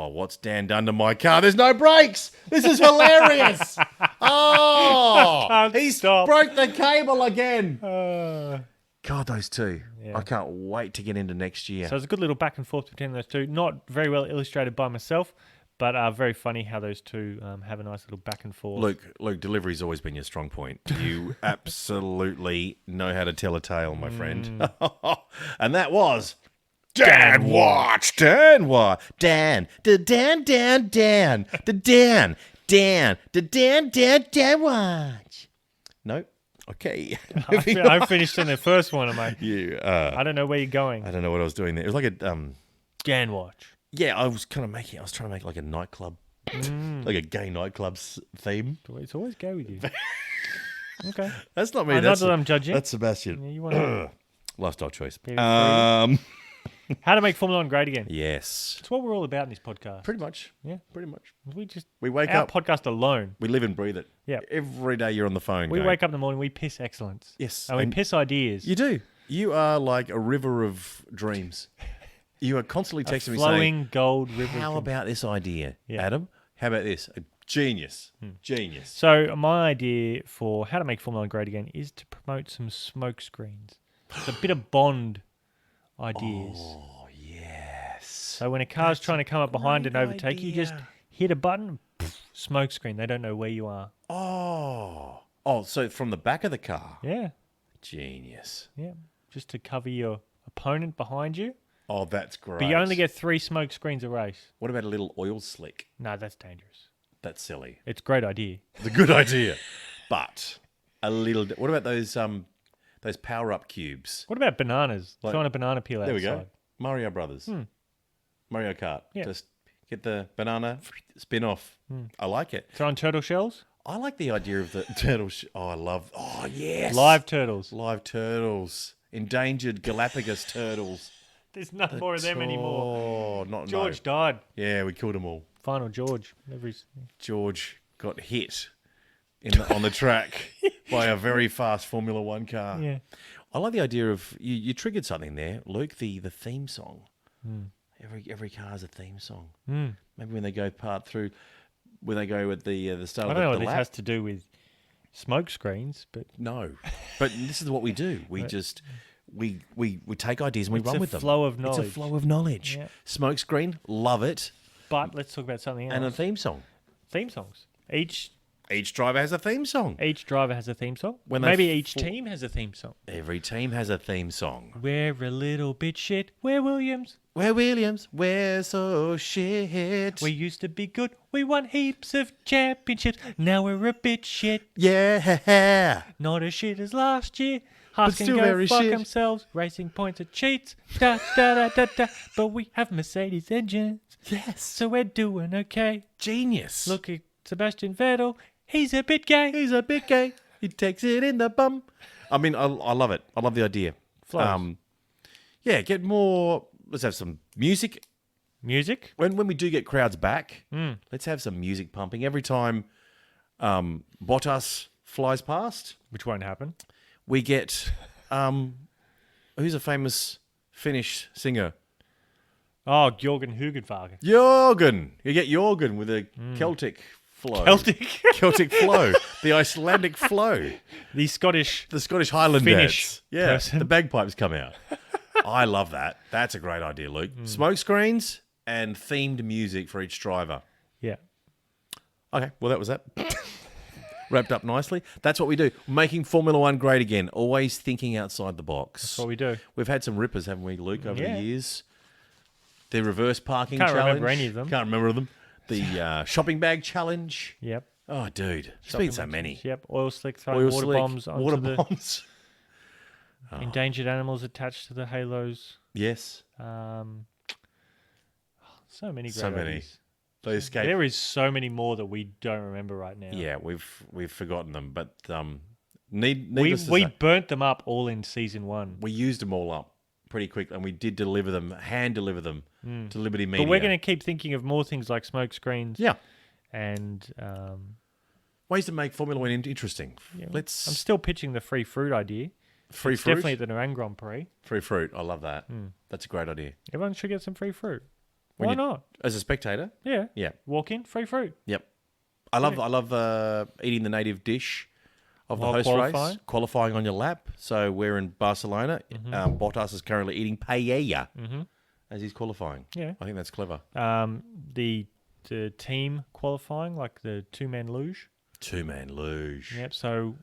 what's Dan done to my car? There's no brakes. This is hilarious. Oh, Can't he's stop. broke the cable again. God, those two. Yeah. I can't wait to get into next year. So it's a good little back and forth between those two. Not very well illustrated by myself, but very funny how those two have a nice little back and forth. Luke, delivery's always been your strong point. You absolutely know how to tell a tale, my friend. And that was Dan Watch. Dan what? Dan. The Dan watch. No? Okay. I finished in the first one, mate. You, I don't know where you're going. I don't know what I was doing there. It was like a Dan Watch. yeah, I was trying to make like a nightclub, like a gay nightclub theme. It's always go with you. Okay. That's not me. Not That's that I'm judging. That's Sebastian. Yeah, you want to Lifestyle choice. Give it how to make Formula One great again. Yes. It's what we're all about in this podcast. Pretty much. Yeah. Pretty much. We wake our up. podcast alone. We live and breathe it. Yeah. Every day you're on the phone. We going, wake up in the morning, we piss excellence. Yes. And we and piss ideas. You do. You are like a river of dreams. You are constantly texting me saying, flowing gold river. how of- about this idea, Yeah. Adam? How about this? A genius. Genius. So my idea for how to make Formula One great again is to promote some smoke screens. It's a bit of Bond ideas. Oh, yes. So when a car's trying to come up behind and great overtake you, just idea. hit a button, smoke screen. They don't know where you are. Oh. Oh, so from the back of the car. Yeah, Genius. yeah. Just to cover your opponent behind you. Oh, that's great. But you only get 3 smoke screens a race. What about a little oil slick? No, that's dangerous. That's silly. It's a great idea. It's a good idea. But a little... What about those power-up cubes? What about bananas? Like- Throwing a banana peel outside. There we go. Mario Brothers. Mario Kart. Yeah. Just get the banana, spin off. I like it. Throwing turtle shells? I like the idea of the turtle. Oh, I love. Oh, yes. Live turtles. Live turtles. Endangered Galapagos turtles. There's no more of them anymore. Oh, not George no. died. Yeah, we killed them all. Final George. George got hit on the track by a very fast Formula One car. Yeah. I like the idea of you triggered something there, Luke. The theme song. Every car has a theme song. Maybe when they go when they go at the start I of don't know the what this lap. has to do with smoke screens, but No, but this is what we do. We just we take ideas and we It's run a with them. flow of It's a knowledge. flow of knowledge. Yeah. Smoke screen, love it, but let's talk about something else. and a theme song. Theme songs. Each driver has a theme song. driver has a theme song. When they Maybe each team has a theme song. Every team has a theme song. We're a little bit shit. We're Williams. We're Williams, we're so shit. We used to be good. We won heaps of championships. Now we're a bit shit. Yeah. Not as shit as last year. Haas can still go very fuck shit. themselves. Racing points are cheats. Da da da da da. But we have Mercedes engines. Yes. So we're doing okay. Genius. Look at Sebastian Vettel. He's a bit gay. He's a bit gay. He takes it in the bum. I mean, I love it. I love the idea. Flows. Yeah, get more. Let's have some music. Music. When we do get crowds back, let's have some music pumping every time Bottas flies past. Which won't happen. We get who's a famous Finnish singer? Oh, Jorgen Hugenwagen. Jorgen. You get Jorgen with a Celtic flow. Celtic flow. The Icelandic flow. The Scottish. The Scottish Highland Finnish dance. Yeah, person. the bagpipes come out. I love that. That's a great idea, Luke. Smoke screens and themed music for each driver. Yeah. Okay, well, that was that. Wrapped up nicely. That's what we do. Making Formula One great again. Always thinking outside the box. That's what we do. We've had some rippers, haven't we, Luke, over Yeah. the years? The reverse parking Can't challenge. remember any of them. Can't remember them. The shopping bag challenge. Yep. Oh, dude. There's Shocking been so mentions. many. Yep, oil slick throwing water bombs onto water the bombs. endangered animals attached to the halos. Yes. So many great So many. ideas. They escaped. There is so many more that we don't remember right now. Yeah, we've forgotten them, but needless to we say, burnt them up all in season 1. we used them all up pretty quick, and we did deliver them, hand deliver them to Liberty Media. But we're going to keep thinking of more things like smoke screens. yeah, And ways to make Formula One interesting. I'm Let's still pitching the free fruit idea. free It's fruit. definitely at the Nerang Grand Prix. Free fruit. I love that. That's a great idea. Everyone should get some free fruit. When Why you- not? As a spectator, Yeah. yeah, Walk in, free fruit. yep. I love eating the native dish of the While host race, qualifying? qualifying on your lap. So we're in Barcelona. Bottas is currently eating paella as he's qualifying. Yeah. I think that's clever. The team qualifying, like the 2-man luge. Two-man luge. Yep. So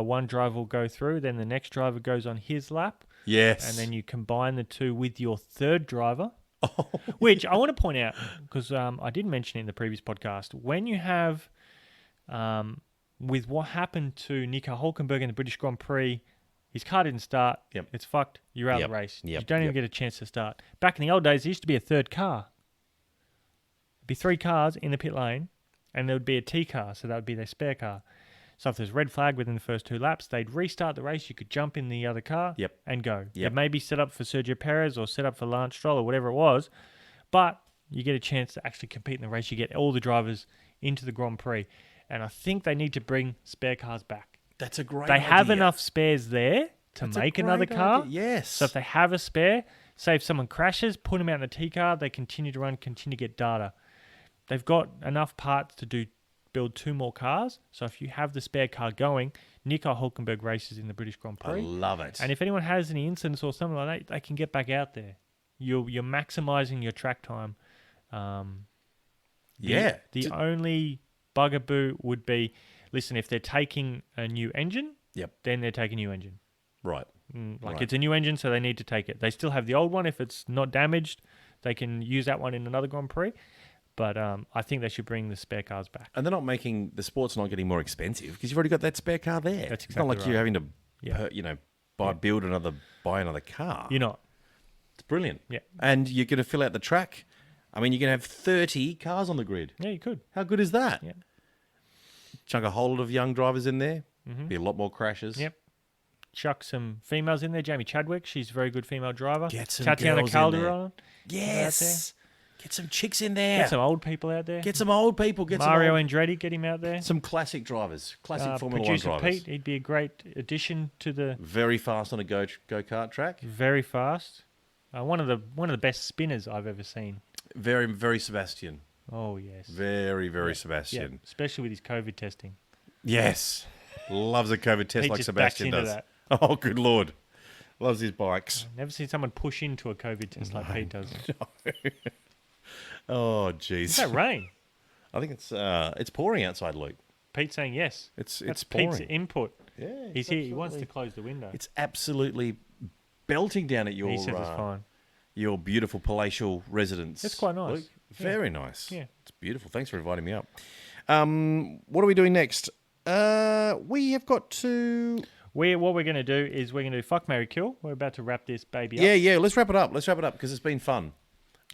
one driver will go through, then the next driver goes on his lap, Yes. and then you combine the two with your third driver. Which I want to point out, because I did mention it in the previous podcast, when you have, with what happened to Nico Hulkenberg in the British Grand Prix, his car didn't start. Yep. It's fucked. You're out of Yep. the race. Yep. You don't even Yep. get a chance to start. Back in the old days, there used to be a third car. There'd be 3 cars in the pit lane, and there would be a T car, so that would be their spare car. So if there's red flag within the first 2 laps, they'd restart the race. You could jump in the other car Yep. and go. Yep. It may be set up for Sergio Perez or set up for Lance Stroll or whatever it was, but you get a chance to actually compete in the race. You get all the drivers into the Grand Prix. And I think they need to bring spare cars back. That's a great They have idea. enough spares there to That's a make another great car. idea. Yes. So if they have a spare, say if someone crashes, put them out in the T car, they continue to run, continue to get data. They've got enough parts to build 2 more cars. So if you have the spare car going, Nico Hulkenberg races in the British Grand I Prix. love it. And if anyone has any incidents or something like that, they can get back out there. You're maximizing your track time. The only bugaboo would be, listen, if they're taking a new engine, Yep. then they're taking a new engine. Right. Like Right. it's a new engine, so they need to take it. They still have the old one. If it's not damaged, they can use that one in another Grand Prix. But I think they should bring the spare cars back. And they're not making the sport's not getting more expensive because you've already got that spare car there. That's It's not like exactly you're right. having to, Yeah. buy another car. You're not. It's brilliant. Yeah. And you're going to fill out the track. I mean, you're going to have 30 cars on the grid. Yeah, you could. How good is that? Yeah. Chunk a whole lot of young drivers in there. Be a lot more crashes. Yep. Chuck some females in there. Jamie Chadwick, she's a very good female driver. Get some Tatiana girls in there. Calderon. Yes. Get some chicks in there. Get some old people out there. Get some old people. Get Mario some, Andretti, get him out there. some classic drivers. Classic Formula One Producer drivers. Pete, he'd be a great addition to the Very fast on a go-kart track. very fast. One of the best spinners I've ever seen. Very, very Sebastian. Oh yes. Very, very Yeah, Sebastian. especially with his COVID testing. Yes. Loves a COVID test He like just Sebastian backs does. into Oh, good Lord. Loves his bikes. Never seen someone push into a COVID test like Pete does. Oh, Is jeez. that rain? I think it's pouring outside, Luke. Pete's saying yes. It's That's pouring. Pete's input. Yeah, He's here. He wants to close the window. It's absolutely belting down at your He says it's fine. your beautiful palatial residence. It's quite nice. Luke. Very nice. Yeah. It's beautiful. Thanks for inviting me up. What are we doing next? We have got to. What we're going to do is we're going to do Fuck, Marry, Kill. We're about to wrap this baby up. Yeah. Let's wrap it up. Because it's been fun.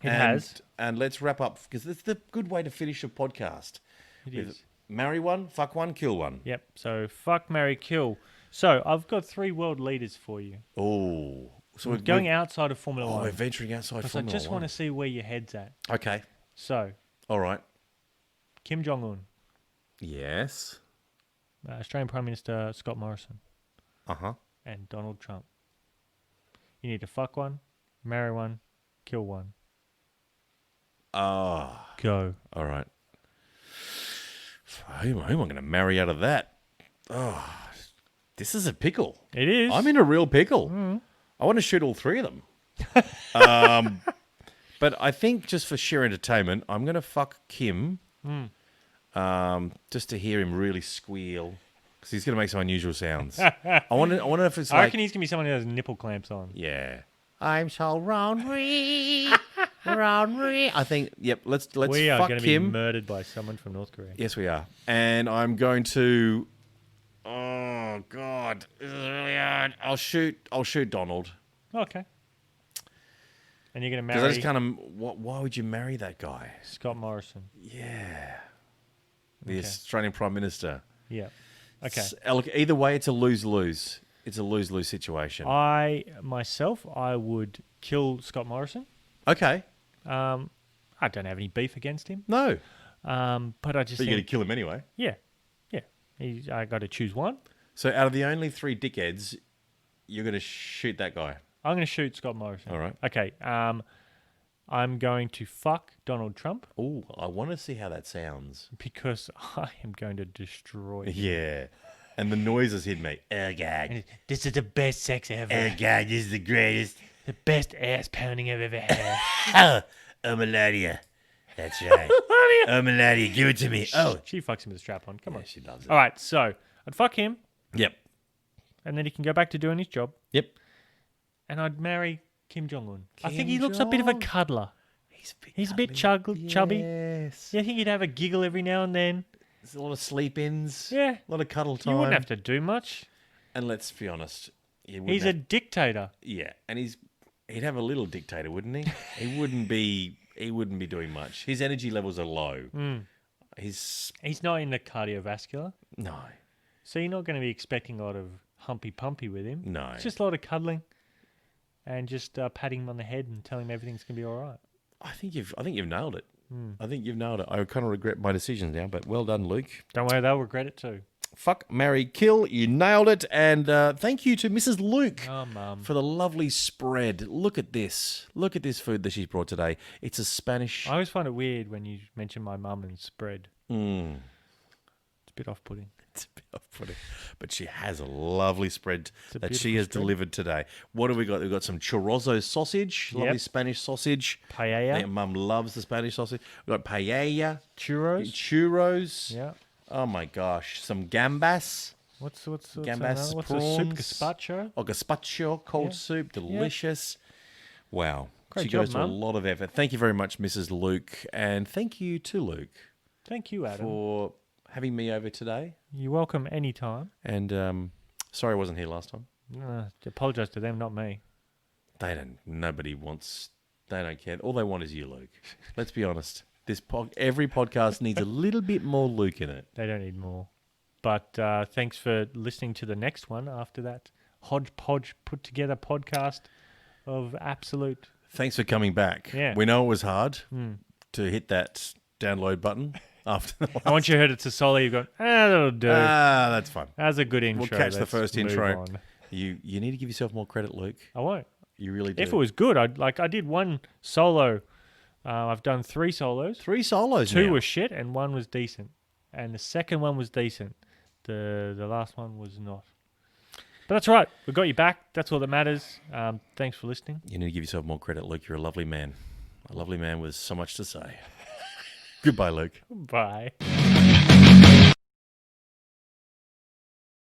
It has. And let's wrap up because it's the good way to finish a podcast. It With is. Marry one, fuck one, kill one. Yep. So Fuck, Marry, Kill. So I've got 3 world leaders for you. Oh, so We're going outside of Formula Oh, One. we're venturing outside Because I Formula just One. want to see where your head's at. Okay. So All right. Kim Jong Un, Yes. Australian Prime Minister Scott Morrison, Uh-huh. and Donald Trump. You need to fuck one, marry one, kill one. Ah. Go. All right. Who am I going to marry out of that? Oh, this is a pickle. It is. I'm in a real pickle. I want to shoot all 3 of them. But I think just for sheer entertainment, I'm going to fuck Kim just to hear him really squeal because he's going to make some unusual sounds. I want to know if it's I like... reckon he's going to be someone who has nipple clamps on. Yeah. I'm so lonely. I think, yep, let's We are fuck going to be him. murdered by someone from North Korea. Yes, we are. And I'm going to... Oh, God. This is really hard. I'll shoot Donald. Okay. And you're going to Because I marry just kind of... Why would you marry that guy? Scott Morrison. Yeah. The Okay. Australian Prime Minister. Yeah. Okay. Look, either way, it's a lose-lose. It's a lose-lose situation. I would kill Scott Morrison. Okay. I don't have any beef against him. No. But I just But you're going to think, kill him anyway. yeah. I got to choose one. So out of the only 3 dickheads, you're going to shoot that guy. I'm going to shoot Scott Morrison. All right. Okay. I'm going to fuck Donald Trump Oh, I want to see how that sounds. because I am going to destroy him. Yeah. And the noises hit me. Oh, God. This is the best sex ever. Oh, God, this is the greatest. The best ass pounding I've ever had. Oh, Melania. That's right. Oh, Melania, give it to me. Oh. She fucks him with a strap on. Come on. She does it. All right. So I'd fuck him, Yep. and then he can go back to doing his job. Yep. And I'd marry Kim Jong Un. I think Kim he looks a bit of a Jong. cuddler. He's a bit chubby. Yes. Yeah, I think he'd have a giggle every now and then. There's a lot of sleep-ins. Yeah. A lot of cuddle time. You wouldn't have to do much. And let's be honest. He's a dictator. Yeah, and he'd have a little dictator, wouldn't he? He wouldn't be doing much. His energy levels are low. He's not in the cardiovascular, no. so you're not going to be expecting a lot of humpy pumpy with him. No. It's just a lot of cuddling and just patting him on the head and telling him everything's going to be all right. I think you've nailed it. I think you've nailed it. I kind of regret my decisions now, but well done, Luke. Don't worry, they'll regret it too. Fuck, marry, kill. You nailed it. And thank you to Mrs. Luke Oh, Mum. for the lovely spread. Look at this. Look at this food that she's brought today. It's a Spanish. I always find it weird when you mention my mum and spread. Mm. It's a bit off-putting. It's a bit off-putting. But she has a lovely spread a that she beautiful has spread. delivered today. What have we got? We've got some chorizo sausage, lovely Yep. Spanish sausage. Paella. Yeah, Mum loves the Spanish sausage. We've got paella, Churros. churros. Yeah. Oh my gosh, some gambas. What's Gambas, another? What's a soup? prawns. Gazpacho? Oh, gazpacho, cold Yeah. soup, delicious. Wow. Great She job, goes to a Mum. lot of effort. Thank you very much, Mrs. Luke. And thank you to Luke Thank you, Adam. for having me over today. You're welcome anytime. And sorry I wasn't here last time. Apologise to them, not me. Nobody wants, they don't care. All they want is you, Luke. Let's be honest. Every podcast needs a little bit more Luke in it. They don't need more. But thanks for listening to the next one after that hodgepodge put together podcast of absolute. Thanks for coming back. Yeah. We know it was hard to hit that download button after the last. And once you heard it's a solo, you've gone, that'll do. That's fine. That's a good intro. We'll catch the Let's first move intro. on. You need to give yourself more credit, Luke. I won't. You really do. If it was good, I did one solo. I've done 3 solos. 3 solos 2 now. were shit and 1 was decent. And the second one was decent. The last one was not. But that's right. We got you back. That's all that matters. Thanks for listening. You need to give yourself more credit, Luke. You're a lovely man. A lovely man with so much to say. Goodbye, Luke. Bye.